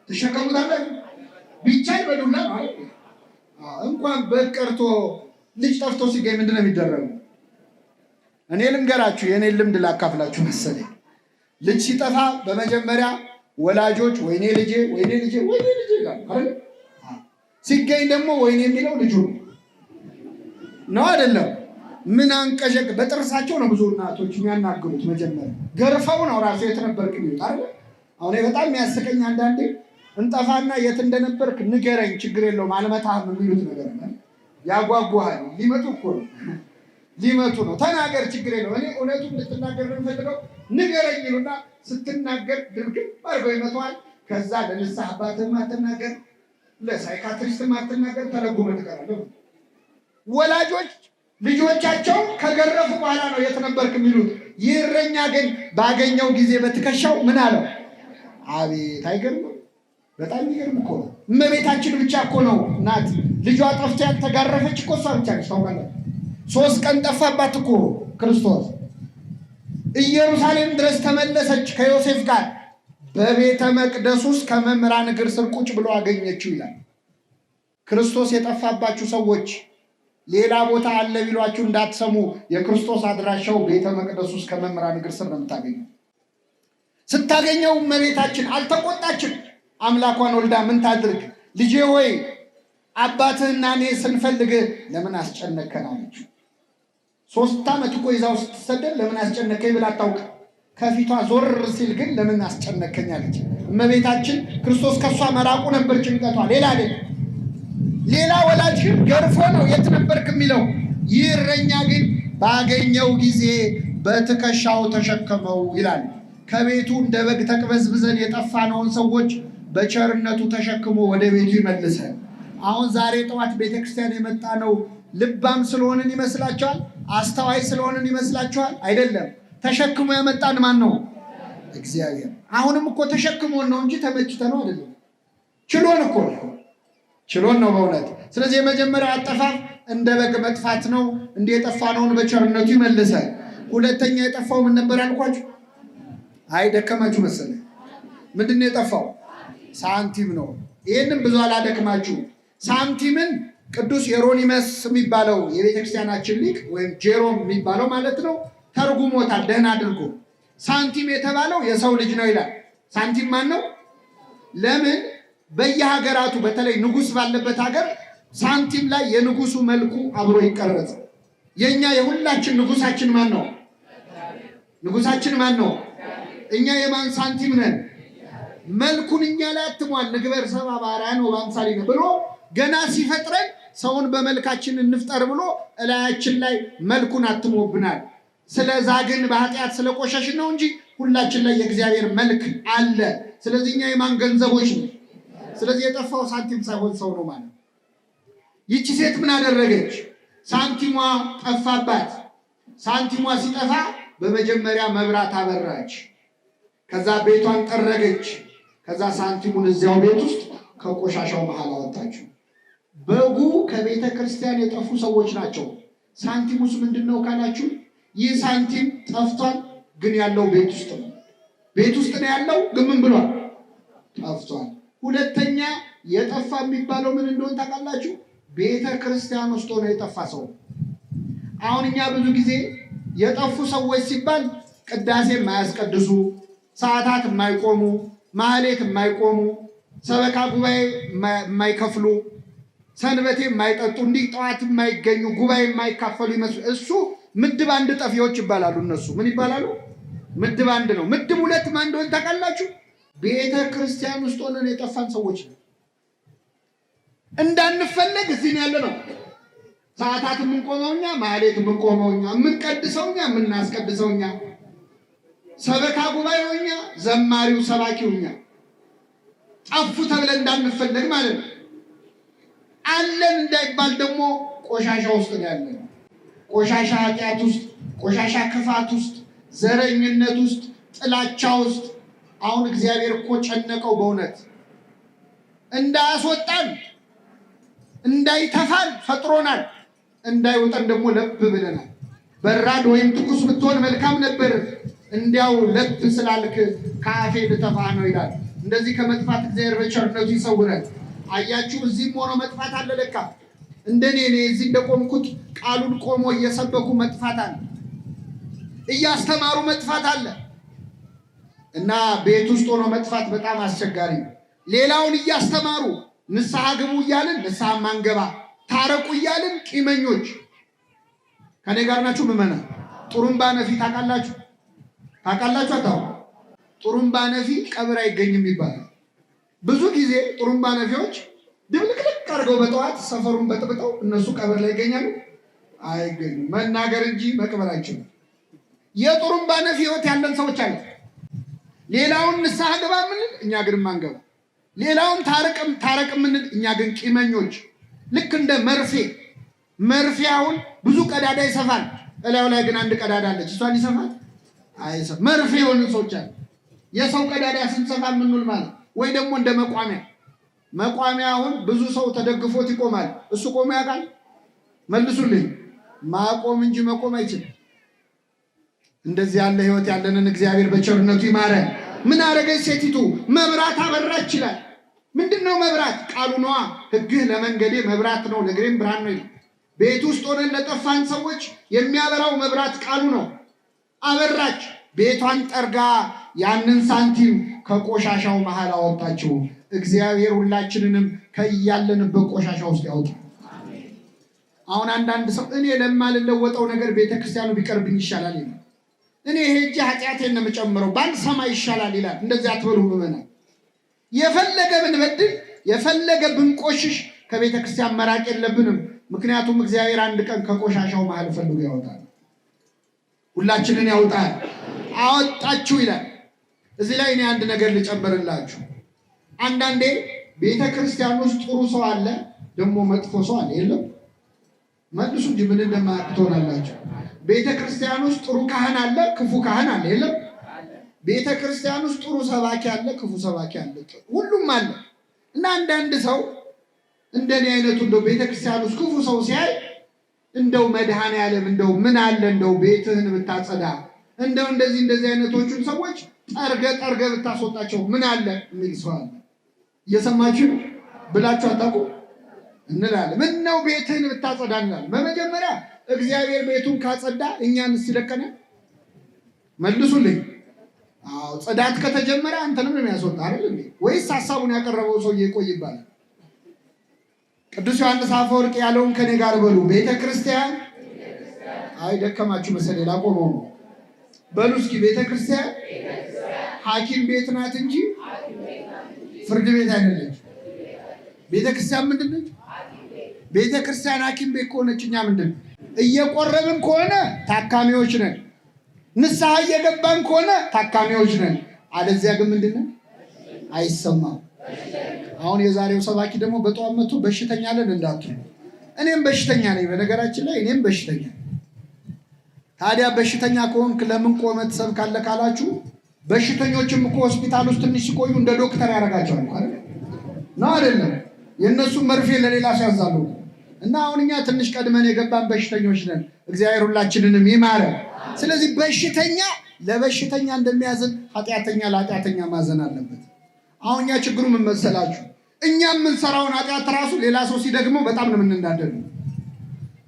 ትሸከሙታላችሁ? ቢቻል በዱላ ማለት እንኳን በግ ቀርቶ ልጅ ጠፍቶ ሲገኝ ምንድን ነው የሚደረገው? እኔ ልንገራችሁ፣ የኔን ልምድ ላካፍላችሁ መሰለኝ። ልጅ ሲጠፋ በመጀመሪያ ወላጆች ወይኔ ልጄ ወይኔ ልጄ ወይኔ ልጄ ይላል አይደል? ሲገኝ ደግሞ ወይኔ የሚለው ልጁ ነው አይደለም? ምን አንቀዠቅ በጥርሳቸው ነው ብዙ እናቶች የሚያናግሩት። መጀመሪያ ገርፈው ነው ራሱ የት ነበርክ የሚሉት አይደል? አሁን በጣም የሚያስቀኝ አንዳንዴ እንጠፋና የት እንደነበርክ ንገረኝ፣ ችግር የለውም አልመታህም የሚሉት ነገር ነው። ያጓጓሃል። ሊመጡ እኮ ነው ሊመቱ ነው። ተናገር፣ ችግር የለውም እኔ እውነቱን እንድትናገር ነው የምፈልገው ንገረኝ ይሉና ስትናገር ድርግም አድርገው ይመተዋል። ከዛ ለንስሐ አባትህም አትናገር፣ ለሳይካትሪስትም አትናገር፣ ተረጉመህ ትቀራለህ። ወላጆች ልጆቻቸው ከገረፉ በኋላ ነው የት ነበርክ የሚሉት። ይህ እረኛ ግን ባገኘው ጊዜ በትከሻው ምን አለው? አቤት! አይገርምም? በጣም የሚገርም እኮ ነው። እመቤታችን ብቻ እኮ ነው ናት ልጇ ጠፍቶ ያልተጋረፈች እኮ እሷ ብቻ ነች። ታውቃለህ? 3 ቀን ጠፋባት እኮ ክርስቶስ። ኢየሩሳሌም ድረስ ተመለሰች ከዮሴፍ ጋር። በቤተ መቅደስ ውስጥ ከመምህራን እግር ስር ቁጭ ብሎ አገኘችው ይላል። ክርስቶስ የጠፋባችሁ ሰዎች ሌላ ቦታ አለ ቢሏችሁ እንዳትሰሙ። የክርስቶስ አድራሻው ቤተ መቅደስ ውስጥ ከመምህራን እግር ስር ነው የምታገኘው። ስታገኘው እመቤታችን አልተቆጣችም። አምላኳን ወልዳ ምን ታድርግ? ልጄ ሆይ አባትህና እኔ ስንፈልግ ለምን አስጨነከን አለችው። 3 ዓመት እኮ ይዛው ስትሰደድ ለምን አስጨነከኝ ብላ አታውቅም። ከፊቷ ዞር ሲል ግን ለምን አስጨነከኝ አለች። እመቤታችን ክርስቶስ ከሷ መራቁ ነበር ጭንቀቷ፣ ሌላ አይደለም። ሌላ ወላጅ ግን ገርፎ ነው የት ነበርክ የሚለው። ይህ እረኛ ግን ባገኘው ጊዜ በትከሻው ተሸከመው ይላል። ከቤቱ እንደ በግ ተቅበዝብዘን የጠፋነውን ሰዎች በቸርነቱ ተሸክሞ ወደ ቤቱ ይመልሰን። አሁን ዛሬ ጠዋት ቤተክርስቲያን የመጣ ነው ልባም ስለሆንን ይመስላችኋል? አስተዋይ ስለሆንን ይመስላችኋል? አይደለም። ተሸክሞ ያመጣን ማን ነው? እግዚአብሔር። አሁንም እኮ ተሸክሞን ነው እንጂ ተመችተ ነው አይደለም። ችሎን እኮ ችሎን ነው በእውነት። ስለዚህ የመጀመሪያው አጠፋፍ እንደ በግ መጥፋት ነው። እንደ የጠፋነውን በቸርነቱ ይመልሰን። ሁለተኛ የጠፋው ምን ነበር ያልኳችሁ? አይ ደከማችሁ መሰለኝ። ምንድን ነው የጠፋው? ሳንቲም ነው። ይህንም ብዙ አላደክማችሁ። ሳንቲምን ቅዱስ ሄሮኒመስ የሚባለው የቤተክርስቲያናችን ሊቅ ወይም ጄሮም የሚባለው ማለት ነው ተርጉሞታል ደህና አድርጎ። ሳንቲም የተባለው የሰው ልጅ ነው ይላል። ሳንቲም ማን ነው? ለምን በየሀገራቱ በተለይ ንጉሥ ባለበት ሀገር ሳንቲም ላይ የንጉሱ መልኩ አብሮ ይቀረጽ። የኛ የሁላችን ንጉሳችን ማን ነው? ንጉሳችን ማን ነው? እኛ የማን ሳንቲም ነን? መልኩን እኛ ላይ አትሟል። ንግበር ሰብአ በአርአያነ ወበአምሳሊነ ብሎ ገና ሲፈጥረን ሰውን በመልካችን እንፍጠር ብሎ እላያችን ላይ መልኩን አትሞብናል። ስለዛ ግን በኃጢአት ስለቆሸሽን ነው እንጂ ሁላችን ላይ የእግዚአብሔር መልክ አለ። ስለዚህ እኛ የማን ገንዘቦች ነው? ስለዚህ የጠፋው ሳንቲም ሳይሆን ሰው ነው ማለት። ይቺ ሴት ምን አደረገች? ሳንቲሟ ጠፋባት። ሳንቲሟ ሲጠፋ በመጀመሪያ መብራት አበራች። ከዛ ቤቷን ጠረገች። ከዛ ሳንቲሙን እዚያው ቤት ውስጥ ከቆሻሻው መሃል አወጣችው። በጉ ከቤተ ክርስቲያን የጠፉ ሰዎች ናቸው። ሳንቲሙስ ምንድን ነው ካላችሁ፣ ይህ ሳንቲም ጠፍቷል፣ ግን ያለው ቤት ውስጥ ነው። ቤት ውስጥ ነው ያለው፣ ግን ምን ብሏል? ጠፍቷል። ሁለተኛ የጠፋ የሚባለው ምን እንደሆነ ታውቃላችሁ? ቤተ ክርስቲያን ውስጥ ሆኖ የጠፋ ሰው። አሁን እኛ ብዙ ጊዜ የጠፉ ሰዎች ሲባል ቅዳሴ የማያስቀድሱ፣ ሰዓታት የማይቆሙ፣ ማህሌት የማይቆሙ፣ ሰበካ ጉባኤ የማይከፍሉ፣ ሰንበቴ የማይጠጡ፣ እንዲህ ጠዋት የማይገኙ፣ ጉባኤ የማይካፈሉ ይመስሉ እሱ ምድብ አንድ ጠፊዎች ይባላሉ። እነሱ ምን ይባላሉ? ምድብ አንድ ነው። ምድብ ሁለት ማን እንደሆነ ታውቃላችሁ? ቤተ ክርስቲያን ውስጥ ሆነን የጠፋን ሰዎች ነው። እንዳንፈለግ እዚህ ያለ ነው። ሰዓታት የምንቆመው እኛ፣ ማህሌት የምንቆመው እኛ፣ የምንቀድሰው እኛ፣ የምናስቀድሰው እኛ፣ ሰበካ ጉባኤው እኛ፣ ዘማሪው ሰባኪው እኛ። ጠፉ ተብለን እንዳንፈለግ ማለት ነው። አለን እንዳይባል ደግሞ ቆሻሻ ውስጥ ነው ያለን። ቆሻሻ ኃጢአት ውስጥ፣ ቆሻሻ ክፋት ውስጥ፣ ዘረኝነት ውስጥ፣ ጥላቻ ውስጥ። አሁን እግዚአብሔር እኮ ጨነቀው በእውነት እንዳያስወጣን እንዳይተፋን ፈጥሮናል። እንዳይወጣን ደግሞ ለብ ብለናል። በራድ ወይም ትኩስ ብትሆን መልካም ነበር፣ እንዲያው ለብ ስላልክ ከአፌ ልተፋ ነው ይላል። እንደዚህ ከመጥፋት እግዚአብሔር በቸርነቱ ይሰውረን። አያችሁ፣ እዚህም ሆኖ መጥፋት አለ ለካ። እንደኔ እዚህ እንደቆምኩት ቃሉን ቆሞ እየሰበኩ መጥፋት አለ፣ እያስተማሩ መጥፋት አለ። እና ቤት ውስጥ ሆኖ መጥፋት በጣም አስቸጋሪ ነው። ሌላውን እያስተማሩ ንስሐ ግቡ እያልን ንስሐ ማንገባ፣ ታረቁ እያልን ቂመኞች። ከኔ ጋር ናችሁ ምዕመናን? ጥሩምባ ነፊ ታውቃላችሁ? አታው? ጥሩምባ ነፊ ቀብር አይገኝም ይባላል። ብዙ ጊዜ ጥሩምባ ነፊዎች ድብልቅልቅ አድርገው በጠዋት ሰፈሩን በጥብጠው እነሱ ቀብር ላይ ይገኛሉ? አይገኙም። መናገር እንጂ መቅበር አይችሉም። የጥሩምባ ነፊ ህይወት ያለን ሰዎች አለ። ሌላውን ንስሐ ገባ ምንል፣ እኛ ግን ማንገባ። ሌላውን ታረቅ ምንል፣ እኛ ግን ቂመኞች። ልክ እንደ መርፌ አሁን ብዙ ቀዳዳ ይሰፋል፣ እላዩ ላይ ግን አንድ ቀዳዳ አለች። እሷን ይሰፋል? አይሰፋም። መርፌ የሆኑ ሰዎች አለ። የሰው ቀዳዳ ስንሰፋ ምንል ማለት ወይ ደግሞ እንደ መቋሚያ አሁን ብዙ ሰው ተደግፎት ይቆማል። እሱ ቆሞ ያውቃል? መልሱልኝ። ማቆም እንጂ መቆም አይችልም። እንደዚህ ያለ ህይወት ያለንን እግዚአብሔር በቸርነቱ ይማረን። ምን አረገች ሴቲቱ? መብራት አበራች ይላል። ምንድነው መብራት? ቃሉ ነዋ። ሕግህ ለመንገዴ መብራት ነው ለእግሬም ብርሃን ነው። ቤት ውስጥ ሆነን ለጠፋን ሰዎች የሚያበራው መብራት ቃሉ ነው። አበራች። ቤቷን ጠርጋ ያንን ሳንቲም ከቆሻሻው መሃል አወጣችው። እግዚአብሔር ሁላችንንም ከያለንበት ቆሻሻ ውስጥ ያውጣ። አሁን አንዳንድ ሰው እኔ ለማልለወጠው ነገር ቤተክርስቲያኑ ቢቀርብኝ ይሻላል ይላል። እኔ ሄጄ ኃጢአቴን ነው የምጨምረው ባልሰማ ይሻላል ይላል። እንደዚህ አትበሉ ምዕመናን። የፈለገ ብንበድል የፈለገ ብንቆሽሽ ከቤተክርስቲያን መራቅ የለብንም። ምክንያቱም እግዚአብሔር አንድ ቀን ከቆሻሻው መሃል ፈልጎ ያወጣል። ሁላችንን ያውጣል። አወጣችሁ ይላል። እዚህ ላይ እኔ አንድ ነገር ልጨምርላችሁ። አንዳንዴ ቤተክርስቲያን ውስጥ ጥሩ ሰው አለ፣ ደግሞ መጥፎ ሰው አለ። የለም? መልሱ እንጂ ምን እንደማያውቅ ትሆናላችሁ። ቤተክርስቲያን ውስጥ ጥሩ ካህን አለ፣ ክፉ ካህን አለ። የለም? ቤተክርስቲያን ውስጥ ጥሩ ሰባኪ አለ፣ ክፉ ሰባኪ አለ። ሁሉም አለ። እና አንዳንድ ሰው እንደኔ አይነቱ እንደው ቤተክርስቲያን ውስጥ ክፉ ሰው ሲያይ እንደው መድኃኔዓለም እንደው ምን አለ እንደው ቤትህን ብታጸዳ፣ እንደው እንደዚህ አይነቶቹን ሰዎች ጠርገ ብታስወጣቸው ምን አለ የሚል ሰው አለ። እየሰማችሁ ብላችሁ አታውቁ እንላለን። ምን ነው ቤትህን ብታጸዳ እንላለን። በመጀመሪያ እግዚአብሔር ቤቱን ካጸዳ እኛን ሲለከነ መልሱልኝ። አዎ ጽዳት ከተጀመረ አንተንም ነው የሚያስወጣ አይደል እንዴ? ወይስ ሐሳቡን ያቀረበው ሰው ይቆይ ይባላል? ቅዱስ ዮሐንስ አፈወርቅ ያለውን ከኔ ጋር በሉ። ቤተክርስቲያን አይ ደከማችሁ መሰለኝ ላቆመው ነው። በሉ እስኪ ቤተክርስቲያን ሐኪም ቤት ናት እንጂ ፍርድ ቤት አይደለች። ቤተክርስቲያን ምንድን ነች? ቤተክርስቲያን ሐኪም ቤት ከሆነች እኛ ምንድን ነው? እየቆረብን ከሆነ ታካሚዎች ነን። ንስሐ እየገባን ከሆነ ታካሚዎች ነን። አለዚያ ግን ምንድን ነው? አይሰማም። አሁን የዛሬው ሰባኪ ደግሞ በጠዋት መጥቶ በሽተኛ ነን እንዳትሉ። እኔም በሽተኛ ነኝ። በነገራችን ላይ እኔም በሽተኛ። ታዲያ በሽተኛ ከሆንክ ለምን ቆመህ ትሰብካለህ ካላችሁ፣ በሽተኞችም እኮ ሆስፒታል ውስጥ ትንሽ ሲቆዩ እንደ ዶክተር ያደርጋቸዋል አይደል? ነው አይደለም? የእነሱ መርፌ ለሌላ ሲያዛሉ እና አሁን እኛ ትንሽ ቀድመን የገባን በሽተኞች ነን። እግዚአብሔር ሁላችንንም ይማረን። ስለዚህ በሽተኛ ለበሽተኛ እንደሚያዝን ኃጢአተኛ ለኃጢአተኛ ማዘን አለበት። አሁን እኛ ችግሩ ምን መሰላችሁ? እኛ የምንሰራውን ኃጢአት ራሱ ሌላ ሰው ሲደግመው በጣም ነው የምንናደድ።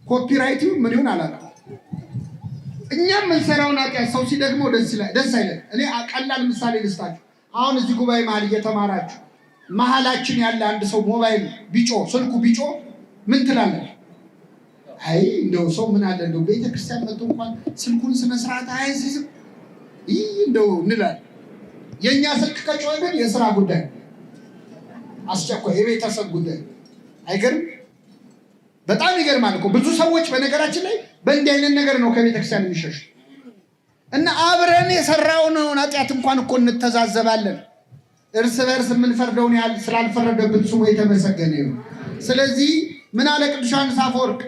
ኮፒራይቱ ምን ይሁን አላውቅም። እኛ የምንሰራውን ኃጢአት ሰው ሲደግመው ደስ አይለን። እኔ ቀላል ምሳሌ ልስጣችሁ። አሁን እዚህ ጉባኤ መሀል እየተማራችሁ መሀላችን ያለ አንድ ሰው ሞባይል ቢጮ ስልኩ ቢጮ ምን ትላለህ? አይ እንደው ሰው ምን አለ እንደው ቤተክርስቲያን መጥቶ እንኳን ስልኩን ስነ ስርዓት አይዝም እንደው እንላለን። የእኛ ስልክ ከጮኸ ግን የስራ ጉዳይ አስቸኳይ የቤተሰብ ጉዳይ አይገርም? በጣም ይገርማል እኮ ብዙ ሰዎች በነገራችን ላይ በእንዲህ አይነት ነገር ነው ከቤተክርስቲያን የሚሸሹ እና አብረን የሰራውን ኃጢአት እንኳን እኮ እንተዛዘባለን። እርስ በርስ የምንፈርደውን ያህል ስላልፈረደብን ስሙ የተመሰገነ ይሁን። ስለዚህ ምን አለ ቅዱስ ዮሐንስ አፈወርቅ?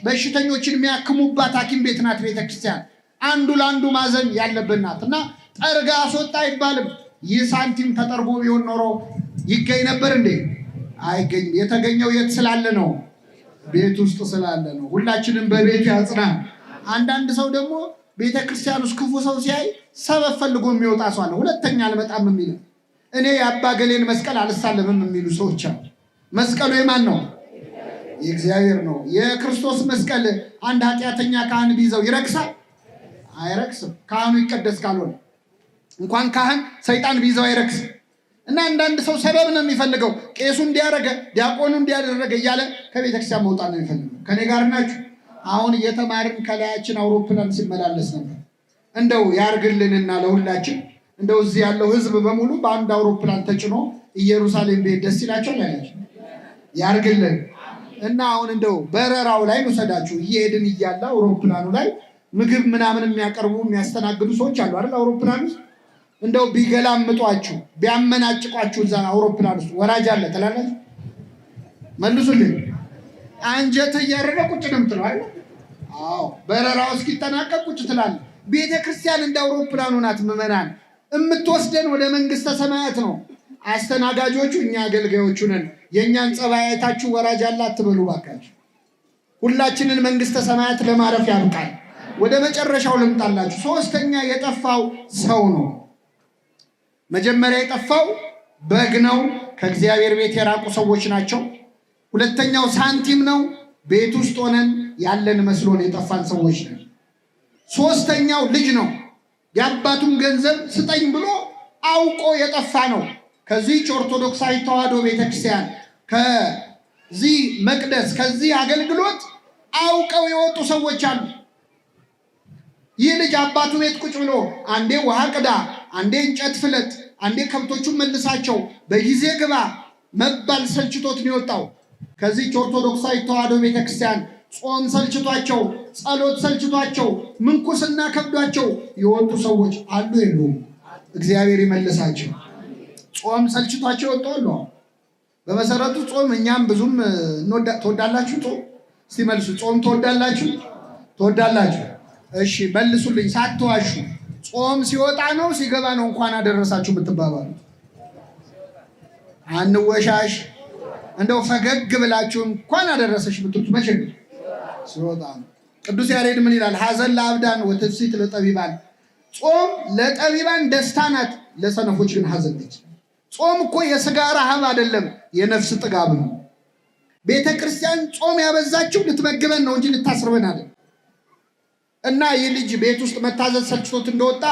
በሽተኞችን የሚያክሙባት ሐኪም ቤት ናት ቤተክርስቲያን። አንዱ ለአንዱ ማዘን ያለብን ናት እና ጠርጋ አስወጣ አይባልም። ይህ ሳንቲም ተጠርጎ ቢሆን ኖሮ ይገኝ ነበር እንዴ? አይገኝም። የተገኘው የት ስላለ ነው? ቤት ውስጥ ስላለ ነው። ሁላችንም በቤት ያጽናን። አንዳንድ ሰው ደግሞ ቤተክርስቲያን ውስጥ ክፉ ሰው ሲያይ ሰበብ ፈልጎ የሚወጣ ሰው አለ። ሁለተኛ አልመጣም የሚል እኔ የአባ ገሌን መስቀል አልሳለምም የሚሉ ሰዎች አሉ። መስቀሉ የማን ነው? የእግዚአብሔር ነው። የክርስቶስ መስቀል አንድ ኃጢአተኛ ካህን ቢይዘው ይረክሳል? አይረክስም። ካህኑ ይቀደስ ካልሆነ እንኳን ካህን ሰይጣን ቢይዘው አይረክስም። እና አንዳንድ ሰው ሰበብ ነው የሚፈልገው። ቄሱ እንዲያደረገ ዲያቆኑ እንዲያደረገ እያለ ከቤተክርስቲያን መውጣት ነው የሚፈልገው። ከኔ ጋር ናችሁ? አሁን እየተማርን ከላያችን አውሮፕላን ሲመላለስ ነበር። እንደው ያርግልንና ለሁላችን እንደው እዚህ ያለው ህዝብ በሙሉ በአንድ አውሮፕላን ተጭኖ ኢየሩሳሌም ቤት ደስ ይላቸው ያላችሁ ያርግልን። እና አሁን እንደው በረራው ላይ እንውሰዳችሁ። እየሄድን እያለ አውሮፕላኑ ላይ ምግብ ምናምን የሚያቀርቡ የሚያስተናግዱ ሰዎች አሉ አይደል? አውሮፕላን ውስጥ እንደው ቢገላምጧችሁ ቢያመናጭቋችሁ እዛ አውሮፕላን ውስጥ ወራጅ አለ ትላላችሁ? መልሱልኝ። አንጀት እያረረ ቁጭ ነው የምትለው አይደል? አዎ፣ በረራው እስኪጠናቀቅ ቁጭ ትላለህ። ቤተክርስቲያን እንደ አውሮፕላኑ ናት። ምዕመናን የምትወስደን ወደ መንግስተ ሰማያት ነው። አስተናጋጆቹ እኛ አገልጋዮቹ ነን። የእኛን ጸባይ አይታችሁ ወራጅ አለ አትበሉ ባካችሁ። ሁላችንን መንግስተ ሰማያት ለማረፍ ያብቃል። ወደ መጨረሻው ልምጣላችሁ። ሶስተኛ የጠፋው ሰው ነው። መጀመሪያ የጠፋው በግ ነው። ከእግዚአብሔር ቤት የራቁ ሰዎች ናቸው። ሁለተኛው ሳንቲም ነው። ቤት ውስጥ ሆነን ያለን መስሎን የጠፋን ሰዎች ነን። ሶስተኛው ልጅ ነው። የአባቱን ገንዘብ ስጠኝ ብሎ አውቆ የጠፋ ነው። ከዚህች ኦርቶዶክሳዊ ተዋሕዶ ቤተክርስቲያን ከዚህ መቅደስ ከዚህ አገልግሎት አውቀው የወጡ ሰዎች አሉ። ይህ ልጅ አባቱ ቤት ቁጭ ብሎ አንዴ ውሃ ቅዳ፣ አንዴ እንጨት ፍለጥ፣ አንዴ ከብቶቹን መልሳቸው፣ በጊዜ ግባ መባል ሰልችቶት ነው የወጣው። ከዚህች ኦርቶዶክሳዊ ተዋሕዶ ቤተክርስቲያን ጾም ሰልችቷቸው፣ ጸሎት ሰልችቷቸው፣ ምንኩስና ከብዷቸው የወጡ ሰዎች አሉ የሉም? እግዚአብሔር ይመልሳቸው። ጾም ሰልችቷቸው የወጡ አሉ። በመሰረቱ ጾም እኛም ብዙም ትወዳላችሁ? ጾም እስቲ መልሱ። ጾም ትወዳላችሁ? ትወዳላችሁ? እሺ መልሱልኝ ሳትዋሹ። ጾም ሲወጣ ነው ሲገባ ነው እንኳን አደረሳችሁ የምትባባሉ? አንወሻሽ። እንደው ፈገግ ብላችሁ እንኳን አደረሰሽ የምትሉት መቼ ነው? ሲወጣ ነው። ቅዱስ ያሬድ ምን ይላል? ሐዘን ለአብዳን ወትፍሲት ለጠቢባን። ጾም ለጠቢባን ደስታ ናት፣ ለሰነፎች ግን ሐዘን ነች። ጾም እኮ የስጋ ረሃብ አይደለም፣ የነፍስ ጥጋብ ነው። ቤተክርስቲያን ጾም ያበዛችው ልትመግበን ነው እንጂ ልታስርበን አይደለም። እና ይህ ልጅ ቤት ውስጥ መታዘዝ ሰልችቶት እንደወጣ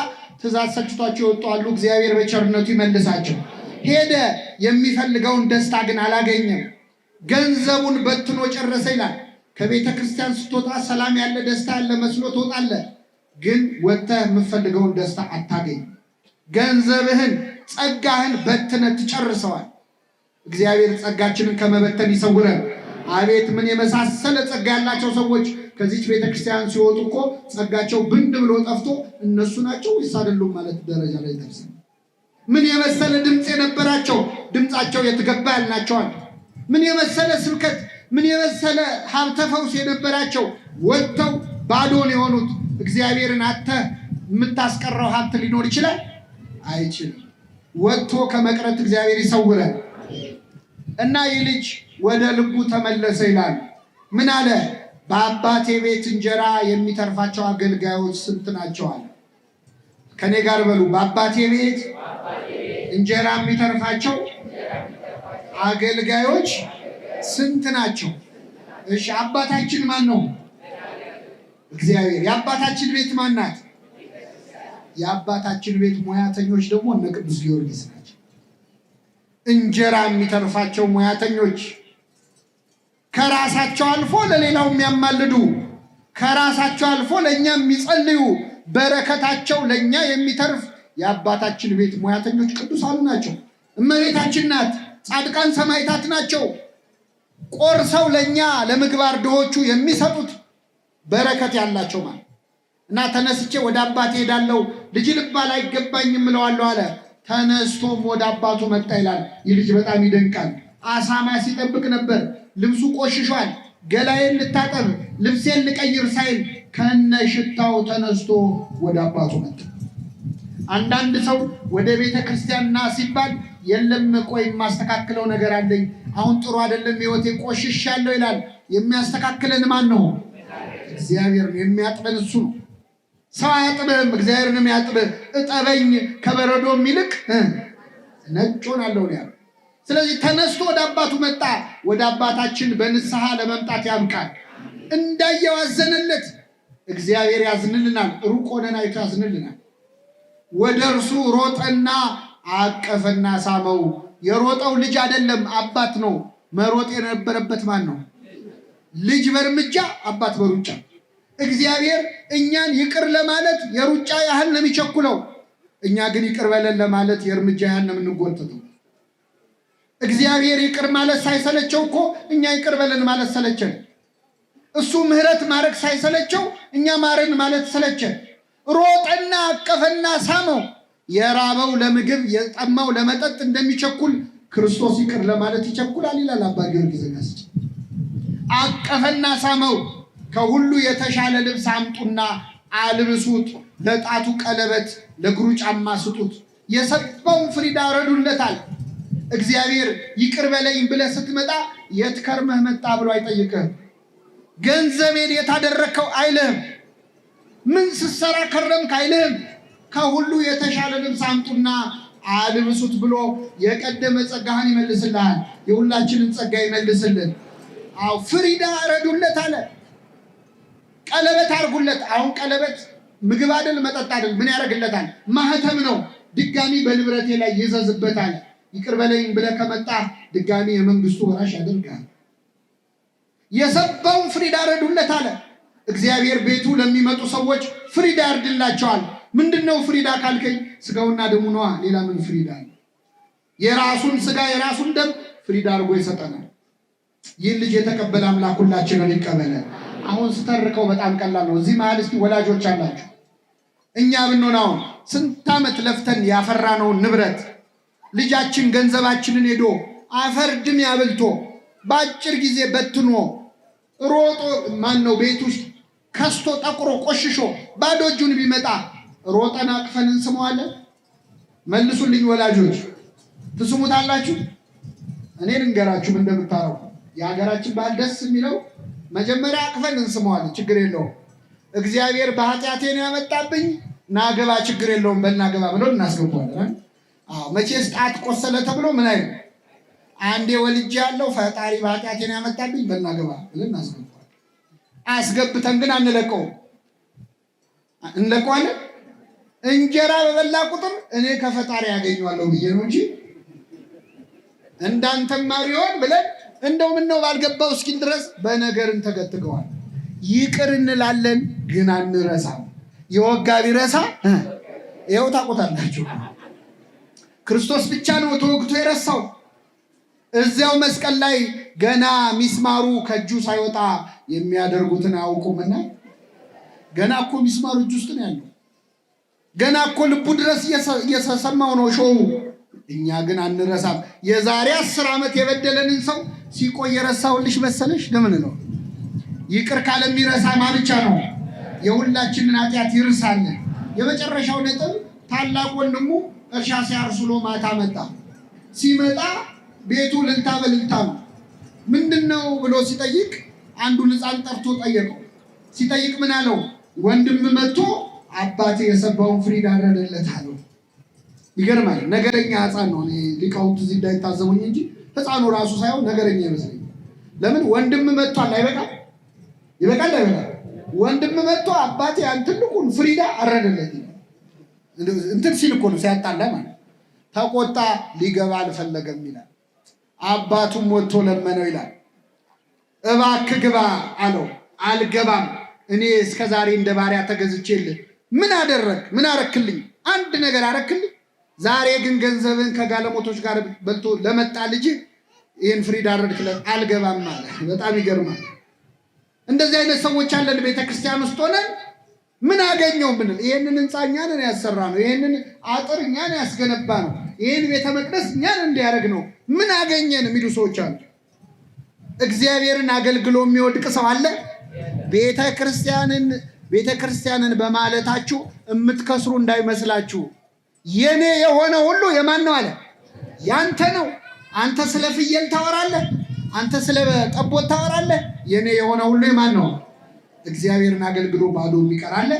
ትእዛዝ ሰልችቷቸው የወጡ አሉ። እግዚአብሔር በቸርነቱ ይመልሳቸው። ሄደ፣ የሚፈልገውን ደስታ ግን አላገኘም። ገንዘቡን በትኖ ጨረሰ ይላል። ከቤተ ክርስቲያን ስትወጣ ሰላም ያለ ደስታ ያለ መስሎ ትወጣለህ፣ ግን ወጥተህ የምፈልገውን ደስታ አታገኝ። ገንዘብህን ጸጋህን በትነህ ትጨርሰዋል። እግዚአብሔር ጸጋችንን ከመበተን ይሰውረን። አቤት ምን የመሳሰለ ጸጋ ያላቸው ሰዎች ከዚች ቤተክርስቲያን ሲወጡ እኮ ጸጋቸው ብንድ ብሎ ጠፍቶ እነሱ ናቸው ወይስ አይደሉም ማለት ደረጃ ላይ ደርሰን። ምን የመሰለ ድምፅ የነበራቸው ድምፃቸው የትገባ ያልናቸዋል። ምን የመሰለ ስብከት፣ ምን የመሰለ ሀብተ ፈውስ የነበራቸው ወጥተው ባዶን የሆኑት። እግዚአብሔርን አተህ የምታስቀረው ሀብት ሊኖር ይችላል? አይችልም። ወጥቶ ከመቅረት እግዚአብሔር ይሰውረን። እና ይህ ልጅ ወደ ልቡ ተመለሰ ይላል። ምን አለ? በአባቴ ቤት እንጀራ የሚተርፋቸው አገልጋዮች ስንት ናቸው አለ። ከኔ ጋር በሉ፣ በአባቴ ቤት እንጀራ የሚተርፋቸው አገልጋዮች ስንት ናቸው? እሺ፣ አባታችን ማን ነው? እግዚአብሔር። የአባታችን ቤት ማን ናት? የአባታችን ቤት ሙያተኞች ደግሞ እነ ቅዱስ ጊዮርጊስ ናቸው። እንጀራ የሚተርፋቸው ሙያተኞች፣ ከራሳቸው አልፎ ለሌላው የሚያማልዱ፣ ከራሳቸው አልፎ ለእኛ የሚጸልዩ፣ በረከታቸው ለእኛ የሚተርፍ የአባታችን ቤት ሙያተኞች ቅዱሳኑ ናቸው። እመቤታችን ናት። ጻድቃን ሰማዕታት ናቸው። ቆርሰው ለእኛ ለምግባር ድሆቹ የሚሰጡት በረከት ያላቸው ማለት እና ተነስቼ ወደ አባቴ ሄዳለሁ፣ ልጅ ልባል አይገባኝም እለዋለሁ አለ። ተነስቶም ወደ አባቱ መጣ ይላል። ይህ ልጅ በጣም ይደንቃል። አሳማ ሲጠብቅ ነበር። ልብሱ ቆሽሿል። ገላዬን ልታጠብ ልብሴን ልቀይር ሳይል ከነ ሽታው ተነስቶ ወደ አባቱ መጣ። አንዳንድ ሰው ወደ ቤተ ክርስቲያን ና ሲባል የለም ቆይ የማስተካክለው ነገር አለኝ፣ አሁን ጥሩ አይደለም ህይወቴ ቆሽሻለሁ ይላል። የሚያስተካክለን ማን ነው? እግዚአብሔር ነው። የሚያጥበን እሱ ነው። ሰው አያጥብህም፣ እግዚአብሔር ነው የሚያጥብህ። እጠበኝ ከበረዶ ይልቅ ነጭ ሆናለሁ ነው ያለው። ስለዚህ ተነስቶ ወደ አባቱ መጣ። ወደ አባታችን በንስሐ ለመምጣት ያብቃል። እንዳየው አዘነለት። እግዚአብሔር ያዝንልናል። ሩቅ ሆነን አይቶ ያዝንልናል። ወደ እርሱ ሮጠና አቀፈና ሳመው። የሮጠው ልጅ አይደለም አባት ነው። መሮጥ የነበረበት ማን ነው? ልጅ በእርምጃ አባት በሩጫ። እግዚአብሔር እኛን ይቅር ለማለት የሩጫ ያህል ነው የሚቸኩለው። እኛ ግን ይቅር በለን ለማለት የእርምጃ ያህል ነው የምንጎተተው። እግዚአብሔር ይቅር ማለት ሳይሰለቸው እኮ እኛ ይቅር በለን ማለት ሰለቸን። እሱ ምህረት ማድረግ ሳይሰለቸው እኛ ማረን ማለት ሰለቸን። ሮጠና አቀፈና ሳመው። የራበው ለምግብ የጠማው ለመጠጥ እንደሚቸኩል ክርስቶስ ይቅር ለማለት ይቸኩላል ይላል አባ ጊዮርጊስ ዘጋስጫ። አቀፈና ሳመው። ከሁሉ የተሻለ ልብስ አምጡና አልብሱት፣ ለጣቱ ቀለበት ለእግሩ ጫማ ስጡት፣ የሰባውን ፍሪዳ ረዱለታል። እግዚአብሔር ይቅር በለኝ ብለህ ስትመጣ የት ከርመህ መጣ ብሎ አይጠይቅህም። ገንዘቤን የታደረከው አይልህም። ምን ስትሰራ ከረምክ አይልህም። ከሁሉ የተሻለ ልብስ አምጡና አልብሱት ብሎ የቀደመ ጸጋህን ይመልስልሃል። የሁላችንን ጸጋ ይመልስልን። አው ፍሪዳ ረዱለት አለ። ቀለበት አርጉለት። አሁን ቀለበት ምግብ አይደል መጠጥ አይደል፣ ምን ያደርግለታል? ማህተም ነው። ድጋሚ በንብረቴ ላይ ይዘዝበታል። ይቅር በለኝ ብለህ ከመጣ ድጋሚ የመንግስቱ ወራሽ ያደርጋል። የሰባውን ፍሪዳ ረዱለት አለ። እግዚአብሔር ቤቱ ለሚመጡ ሰዎች ፍሪዳ ያርድላቸዋል። ምንድነው ፍሪዳ ካልከኝ? ስጋውና ደሙ ነዋ። ሌላ ምን ፍሪዳ? የራሱን ስጋ የራሱን ደም ፍሪዳ አድርጎ ይሰጠናል። ይህን ልጅ የተቀበለ አምላክ ሁላችንን ይቀበላል። አሁን ስተርከው በጣም ቀላል ነው። እዚህ መሀል እስኪ ወላጆች አላችሁ። እኛ ብንሆን አሁን ስንት ዓመት ለፍተን ያፈራነውን ንብረት ልጃችን ገንዘባችንን ሄዶ አፈርድም ያብልቶ በአጭር ጊዜ በትኖ ሮጦ ነው ቤት ውስጥ ከስቶ ጠቁሮ ቆሽሾ ባዶ እጁን ቢመጣ ሮጠን አቅፈን እንስመዋለን? መልሱልኝ ወላጆች፣ ትስሙታላችሁ? እኔ ልንገራችሁ እንደምታረው የሀገራችን ባህል ደስ የሚለው መጀመሪያ አቅፈን እንስመዋለን፣ ችግር የለውም። እግዚአብሔር በኃጢአቴን ያመጣብኝ ናገባ፣ ችግር የለውም በልናገባ ብሎ እናስገባለን። መቼስ ጣት ቆሰለ ተብሎ ምን አይል አንዴ ወልጅ ያለው ፈጣሪ በኃጢአቴን ያመጣብኝ በልናገባ ብለን እናስገባለን። አስገብተን ግን አንለቀው። እንለቀዋለን። እንጀራ በበላ ቁጥር እኔ ከፈጣሪ ያገኘዋለሁ ብዬ ነው እንጂ እንዳንተማ ቢሆን ብለን እንደው ምን ነው ባልገባው እስኪል ድረስ በነገርን ተገትገዋል። ይቅር እንላለን ግን አንረሳም። የወጋ ቢረሳ ይኸው ታውቁታላችሁ። ክርስቶስ ብቻ ነው ተወግቶ የረሳው። እዚያው መስቀል ላይ ገና ሚስማሩ ከእጁ ሳይወጣ የሚያደርጉትን አያውቁምና ገና እኮ ሚስማሩ እጁ ውስጥ ነው ያለው። ገና እኮ ልቡ ድረስ እየሰማው ነው ሾው። እኛ ግን አንረሳም። የዛሬ 10 ዓመት የበደለንን ሰው ሲቆይ የረሳውልሽ መሰለሽ? ለምን ነው? ይቅር ካለ የሚረሳ ማን ብቻ ነው? የሁላችንን ኃጢአት ይርሳል። የመጨረሻው ነጥብ ታላቅ ወንድሙ እርሻ ሲያርስ ውሎ ማታ መጣ። ሲመጣ ቤቱ ልልታ በልልታ ነው። ምንድነው ብሎ ሲጠይቅ አንዱን ሕፃን ጠርቶ ጠየቀው። ሲጠይቅ ምን አለው? ወንድም መጥቶ አባቴ የሰባውን ፍሪዳ አረደለት አለው። ይገርማል። ነገረኛ ሕፃን ነው። ሊቃውንት እዚህ እንዳይታዘቡኝ እንጂ ሕፃኑ ራሱ ሳይሆን ነገረኛ ይመስለኛል። ለምን ወንድም መጥቷል? አይበቃም? ይበቃል? አይበቃም? ወንድም መጥቶ አባቴ ያን ትልቁን ፍሪዳ አረደለት። እንትን ሲል እኮ ነው ሲያጣላ ማለት። ተቆጣ፣ ሊገባ አልፈለገም ይላል። አባቱም ወጥቶ ለመነው ይላል። እባክህ ግባ አለው። አልገባም፣ እኔ እስከዛሬ እንደ ባሪያ ተገዝቼልህ ምን አደረግ? ምን አረክልኝ? አንድ ነገር አረክልኝ? ዛሬ ግን ገንዘብን ከጋለሞቶች ጋር በልቶ ለመጣ ልጅ ይህን ፍሪዳ አረድክለት? አልገባም አለ። በጣም ይገርማል። እንደዚህ አይነት ሰዎች አለን ቤተክርስቲያን ውስጥ ሆነን ምን አገኘው ብንል፣ ይህንን ህንፃ እኛን ያሰራ ነው፣ ይህንን አጥር እኛን ያስገነባ ነው፣ ይህን ቤተ መቅደስ እኛን እንዲያደርግ ነው፣ ምን አገኘን የሚሉ ሰዎች አሉ። እግዚአብሔርን አገልግሎ የሚወድቅ ሰው አለ? ቤተክርስቲያንን በማለታችሁ የምትከስሩ እንዳይመስላችሁ። የኔ የሆነ ሁሉ የማን ነው አለ? ያንተ ነው። አንተ ስለ ፍየል ታወራለህ፣ አንተ ስለ ጠቦት ታወራለህ። የኔ የሆነ ሁሉ የማን ነው? እግዚአብሔርን አገልግሎ ባዶ የሚቀር አለ?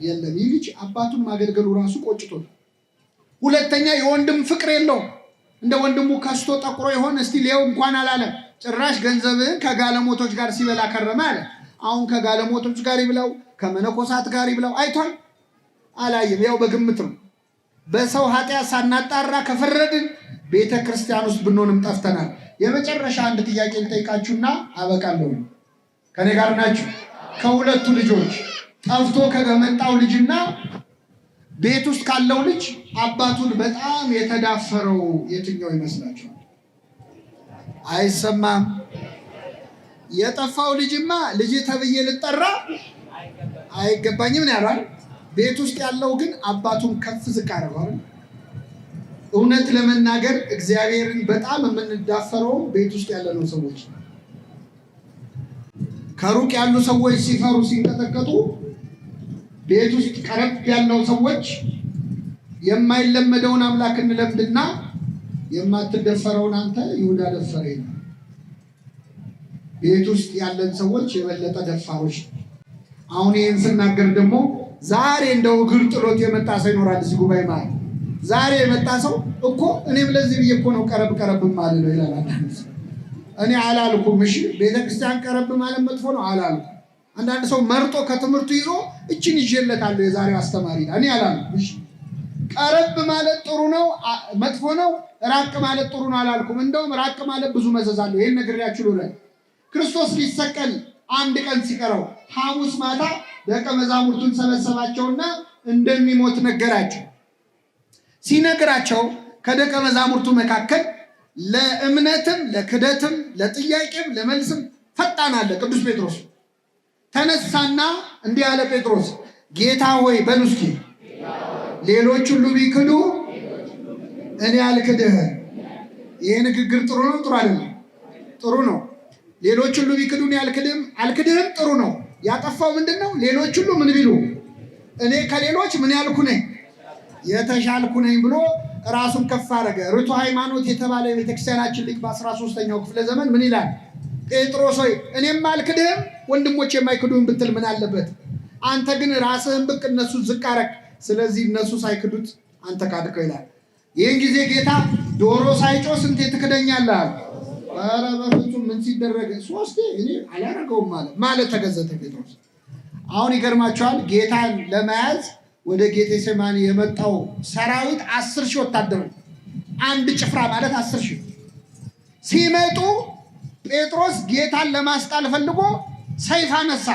የለም። ይህ ልጅ አባቱን ማገልገሉ ራሱ ቆጭቶት። ሁለተኛ የወንድም ፍቅር የለውም። እንደ ወንድሙ ከስቶ ጠቁሮ ይሆን እስቲ ሊየው እንኳን አላለም። ጭራሽ ገንዘብህን ከጋለሞቶች ጋር ሲበላ ከረመ አለ። አሁን ከጋለሞቶች ጋር ይብላው ከመነኮሳት ጋር ይብላው አይቷል? አላየም። ያው በግምት ነው። በሰው ኃጢአት ሳናጣራ ከፈረድን ቤተ ክርስቲያን ውስጥ ብንሆንም ጠፍተናል። የመጨረሻ አንድ ጥያቄ ልጠይቃችሁና አበቃለሁ። ከኔ ጋር ናችሁ? ከሁለቱ ልጆች ጠፍቶ ከመጣው ልጅና ቤት ውስጥ ካለው ልጅ አባቱን በጣም የተዳፈረው የትኛው ይመስላችኋል? አይሰማም። የጠፋው ልጅማ ልጅ ተብዬ ልጠራ አይገባኝም ነው ያሏል። ቤት ውስጥ ያለው ግን አባቱን ከፍ ዝቅ አደረገዋል። እውነት ለመናገር እግዚአብሔርን በጣም የምንዳፈረው ቤት ውስጥ ያለነው ሰዎች፣ ከሩቅ ያሉ ሰዎች ሲፈሩ ሲንቀጠቀጡ፣ ቤት ውስጥ ቀረብ ያለው ሰዎች የማይለመደውን አምላክ እንለምድና የማትደፈረውን አንተ ይሁዳ ደፈረኝ። ቤት ውስጥ ያለን ሰዎች የበለጠ ደፋሮች። አሁን ይህን ስናገር ደግሞ ዛሬ እንደው እግር ጥሎት የመጣ ሰው ይኖራል እዚህ ጉባኤ ማለት። ዛሬ የመጣ ሰው እኮ እኔም ለዚህ ብዬ እኮ ነው ቀረብ ማለት ነው ይላል አንዳንድ ሰው። እኔ አላልኩም። እሺ ቤተክርስቲያን ቀረብ ማለት መጥፎ ነው አላልኩም። አንዳንድ ሰው መርጦ ከትምህርቱ ይዞ እችን ይዤለታለሁ የዛሬው አስተማሪ እኔ አላልኩም። እሺ ቀረብ ማለት ጥሩ ነው መጥፎ ነው፣ ራቅ ማለት ጥሩ ነው አላልኩም። እንደውም ራቅ ማለት ብዙ መዘዝ አለው። ይሄን ነግሬያችሁ ነው። ክርስቶስ ሊሰቀል አንድ ቀን ሲቀረው ሐሙስ ማታ ደቀ መዛሙርቱን ሰበሰባቸውና እንደሚሞት ነገራቸው። ሲነግራቸው ከደቀ መዛሙርቱ መካከል ለእምነትም ለክደትም ለጥያቄም ለመልስም ፈጣን አለ ቅዱስ ጴጥሮስ። ተነሳና እንዲህ አለ ጴጥሮስ፣ ጌታ ሆይ በሉ እስኪ ሌሎች ሁሉ ቢክዱ እኔ አልክድህ። ይሄ ንግግር ጥሩ ነው ጥሩ አይደለም? ጥሩ ነው። ሌሎች ሁሉ ቢክዱ እኔ አልክድህም ጥሩ ነው። ያጠፋው ምንድን ነው? ሌሎች ሁሉ ምን ቢሉ እኔ ከሌሎች ምን ያልኩ ነኝ? የተሻልኩ ነኝ ብሎ ራሱን ከፍ አደረገ። ርቱ ሃይማኖት የተባለ የቤተክርስቲያናችን ሊቅ በ13ኛው ክፍለ ዘመን ምን ይላል? ጴጥሮስ ሆይ እኔም አልክድህም ወንድሞች የማይክዱህም ብትል ምን አለበት? አንተ ግን ራስህን ብቅ እነሱ ዝቅ አደረግ። ስለዚህ እነሱ ሳይክዱት አንተ ካድከው ይላል። ይህን ጊዜ ጌታ ዶሮ ሳይጮህ ስንቴ ትክደኛለህ? ኧረ በፍጹም ምን ሲደረግ ሶስቴ እኔ አላደርገውም ማለት ተገዘተ ጴጥሮስ። አሁን ይገርማቸዋል። ጌታን ለመያዝ ወደ ጌቴሴማኒ የመጣው ሰራዊት 10,000 ወታደር፣ አንድ ጭፍራ ማለት 10,000 ሲመጡ ጴጥሮስ ጌታን ለማስጣል ፈልጎ ሰይፍ አነሳ።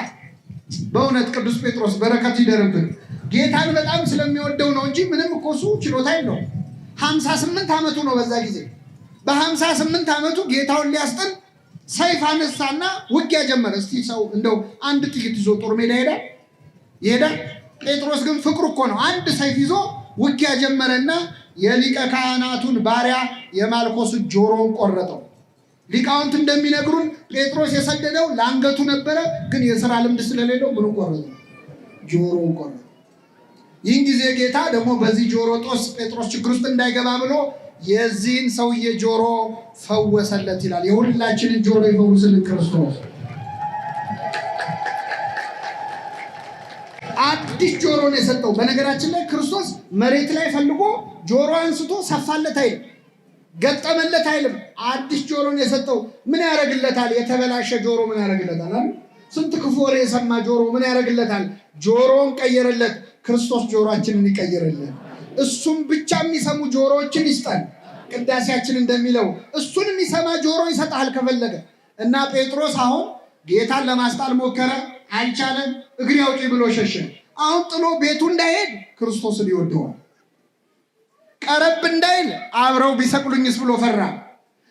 በእውነት ቅዱስ ጴጥሮስ በረከቱ ይደርብን። ጌታን በጣም ስለሚወደው ነው እንጂ ምንም እኮ እሱ ችሎታ የለውም። 58 ዓመቱ ነው በዛ ጊዜ። በ58 ዓመቱ ጌታውን ሊያስጥል ሰይፍ አነሳና ውጊያ ጀመረ። እስቲ ሰው እንደው አንድ ጥይት ይዞ ጦር ሜዳ ይሄዳል? ጴጥሮስ ግን ፍቅሩ እኮ ነው። አንድ ሰይፍ ይዞ ውጊያ ጀመረና የሊቀ ካህናቱን ባሪያ የማልኮስን ጆሮውን ቆረጠው። ሊቃውንት እንደሚነግሩን ጴጥሮስ የሰደደው ለአንገቱ ነበረ፣ ግን የሥራ ልምድ ስለሌለው ምኑ ቆረጠው? ጆሮውን ቆረጠው። ይህን ጊዜ ጌታ ደግሞ በዚህ ጆሮ ጦስ ጴጥሮስ ችግር ውስጥ እንዳይገባ ብሎ የዚህን ሰውዬ ጆሮ ፈወሰለት ይላል። የሁላችንን ጆሮ ይፈውስልን ክርስቶስ። አዲስ ጆሮ ነው የሰጠው። በነገራችን ላይ ክርስቶስ መሬት ላይ ፈልጎ ጆሮ አንስቶ ሰፋለት አይልም፣ ገጠመለት አይልም። አዲስ ጆሮ ነው የሰጠው። ምን ያደርግለታል? የተበላሸ ጆሮ ምን ያደርግለታል? ስንት ክፉ ወሬ የሰማ ጆሮ ምን ያደርግለታል? ጆሮን ቀየረለት። ክርስቶስ ጆሮአችንን ይቀይርልን። እሱም ብቻ የሚሰሙ ጆሮዎችን ይስጠን። ቅዳሴያችን እንደሚለው እሱን የሚሰማ ጆሮ ይሰጣል ከፈለገ። እና ጴጥሮስ አሁን ጌታን ለማስጣል ሞከረ፣ አልቻለም። እግሬ አውጪ ብሎ ሸሸ። አሁን ጥሎ ቤቱ እንዳይሄድ ክርስቶስን ይወደዋል። ቀረብ እንዳይል አብረው ቢሰቅሉኝስ ብሎ ፈራ።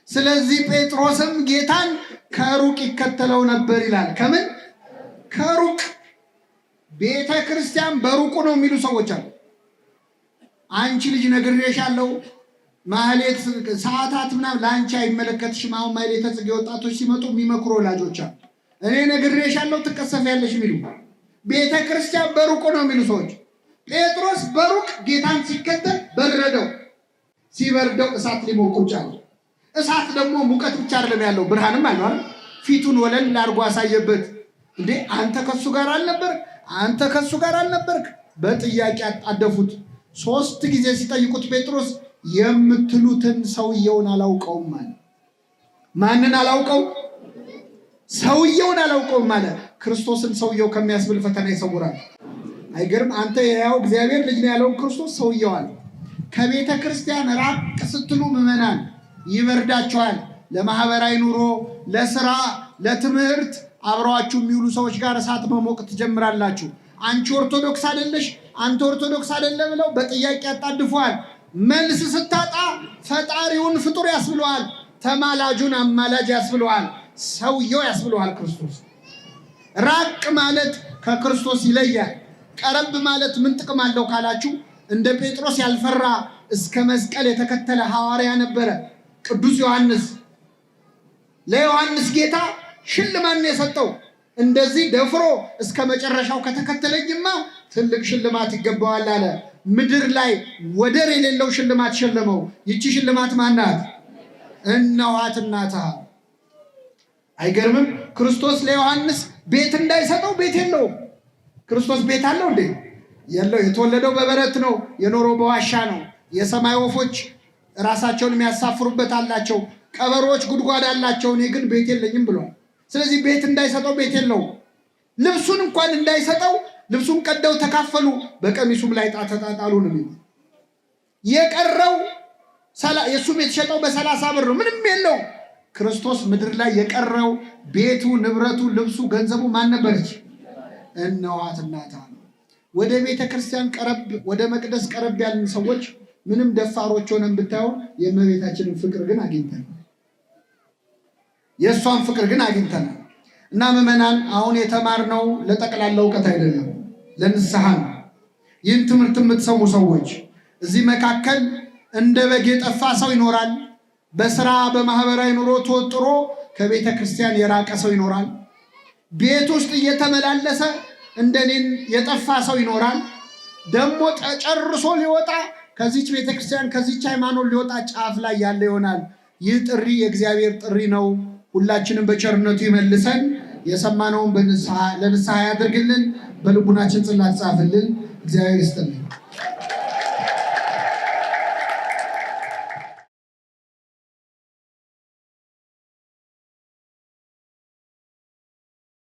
ስለዚህ ጴጥሮስም ጌታን ከሩቅ ይከተለው ነበር ይላል። ከምን ከሩቅ? ቤተ ክርስቲያን በሩቁ ነው የሚሉ ሰዎች አሉ። አንቺ ልጅ ነግሬሻለሁ፣ ማህሌት ሰዓታት ምናምን ለአንቺ አይመለከትሽም። አሁን ማህሌተ ጽጌ ወጣቶች ሲመጡ የሚመክሩ ወላጆች አሉ። እኔ ነግሬሻለሁ ትቀሰፊያለሽ የሚሉ። ቤተ ክርስቲያን በሩቁ ነው የሚሉ ሰዎች። ጴጥሮስ በሩቅ ጌታን ሲከተል በረደው። ሲበርደው እሳት ሊሞቅ ቁጭ አለ። እሳት ደግሞ ሙቀት ብቻ አይደለም ያለው፣ ብርሃንም አለው አይደል? ፊቱን ወለል አድርጎ አሳየበት። እንዴ አንተ ከሱ ጋር አልነበርክ? አንተ ከሱ ጋር አልነበርክ? በጥያቄ አጣደፉት። 3 ጊዜ ሲጠይቁት ጴጥሮስ የምትሉትን ሰውየውን አላውቀውም ማለት። ማንን አላውቀው? ሰውየውን አላውቀውም ማለት። ክርስቶስን ሰውየው ከሚያስብል ፈተና ይሰውራል። አይገርም? አንተ የሕያው እግዚአብሔር ልጅ ነው ያለውን ክርስቶስ ሰውየው አለ። ከቤተ ክርስቲያን ራቅ ስትሉ ምዕመናን ይበርዳቸዋል። ለማህበራዊ ኑሮ፣ ለስራ፣ ለትምህርት አብረዋችሁ የሚውሉ ሰዎች ጋር እሳት መሞቅ ትጀምራላችሁ። አንቺ ኦርቶዶክስ አይደለሽ፣ አንተ ኦርቶዶክስ አይደለ ብለው በጥያቄ ያጣድፈዋል። መልስ ስታጣ ፈጣሪውን ፍጡር ያስብለዋል፣ ተማላጁን አማላጅ ያስብለዋል፣ ሰውየው ያስብለዋል። ክርስቶስ ራቅ ማለት ከክርስቶስ ይለያል። ቀረብ ማለት ምን ጥቅም አለው ካላችሁ፣ እንደ ጴጥሮስ ያልፈራ እስከ መስቀል የተከተለ ሐዋርያ ነበረ ቅዱስ ዮሐንስ። ለዮሐንስ ጌታ ሽልማት ነው የሰጠው። እንደዚህ ደፍሮ እስከ መጨረሻው ከተከተለኝማ ትልቅ ሽልማት ይገባዋል አለ። ምድር ላይ ወደር የሌለው ሽልማት ሸለመው። ይቺ ሽልማት ማናት? እነኋት እናትህ። አይገርምም? ክርስቶስ ለዮሐንስ ቤት እንዳይሰጠው ቤት የለውም። ክርስቶስ ቤት አለው እንዴ? የለው። የተወለደው በበረት ነው፣ የኖረው በዋሻ ነው። የሰማይ ወፎች ራሳቸውን የሚያሳፍሩበት አላቸው፣ ቀበሮች ጉድጓድ አላቸው። እኔ ግን ቤት የለኝም ብሏል። ስለዚህ ቤት እንዳይሰጠው ቤት የለውም። ልብሱን እንኳን እንዳይሰጠው ልብሱን ቀደው ተካፈሉ፣ በቀሚሱም ላይ ዕጣ ተጣጣሉ ነው የሚለው። የቀረው የእሱም የተሸጠው በ30 ብር ነው፣ ምንም የለው። ክርስቶስ ምድር ላይ የቀረው ቤቱ፣ ንብረቱ፣ ልብሱ፣ ገንዘቡ ማን ነበረች? እነኋት እናትህ ነው። ወደ ቤተ ክርስቲያን ቀረብ፣ ወደ መቅደስ ቀረብ ያልን ሰዎች ምንም ደፋሮች ሆነን ብታየው የእመቤታችንን ፍቅር ግን አግኝተናል። የእሷን ፍቅር ግን አግኝተናል። እና ምዕመናን አሁን የተማርነው ለጠቅላላ እውቀት አይደለም፣ ለንስሐ ነው። ይህን ትምህርት የምትሰሙ ሰዎች እዚህ መካከል እንደ በግ የጠፋ ሰው ይኖራል። በስራ በማህበራዊ ኑሮ ተወጥሮ ከቤተ ክርስቲያን የራቀ ሰው ይኖራል። ቤት ውስጥ እየተመላለሰ እንደኔን የጠፋ ሰው ይኖራል። ደግሞ ጨርሶ ሊወጣ ከዚች ቤተክርስቲያን ከዚች ሃይማኖት ሊወጣ ጫፍ ላይ ያለ ይሆናል። ይህ ጥሪ የእግዚአብሔር ጥሪ ነው። ሁላችንም በቸርነቱ ይመልሰን። የሰማነውን ለንስሐ ያድርግልን። በልቡናችን ጽላት ጻፍልን። እግዚአብሔር ይስጥልን።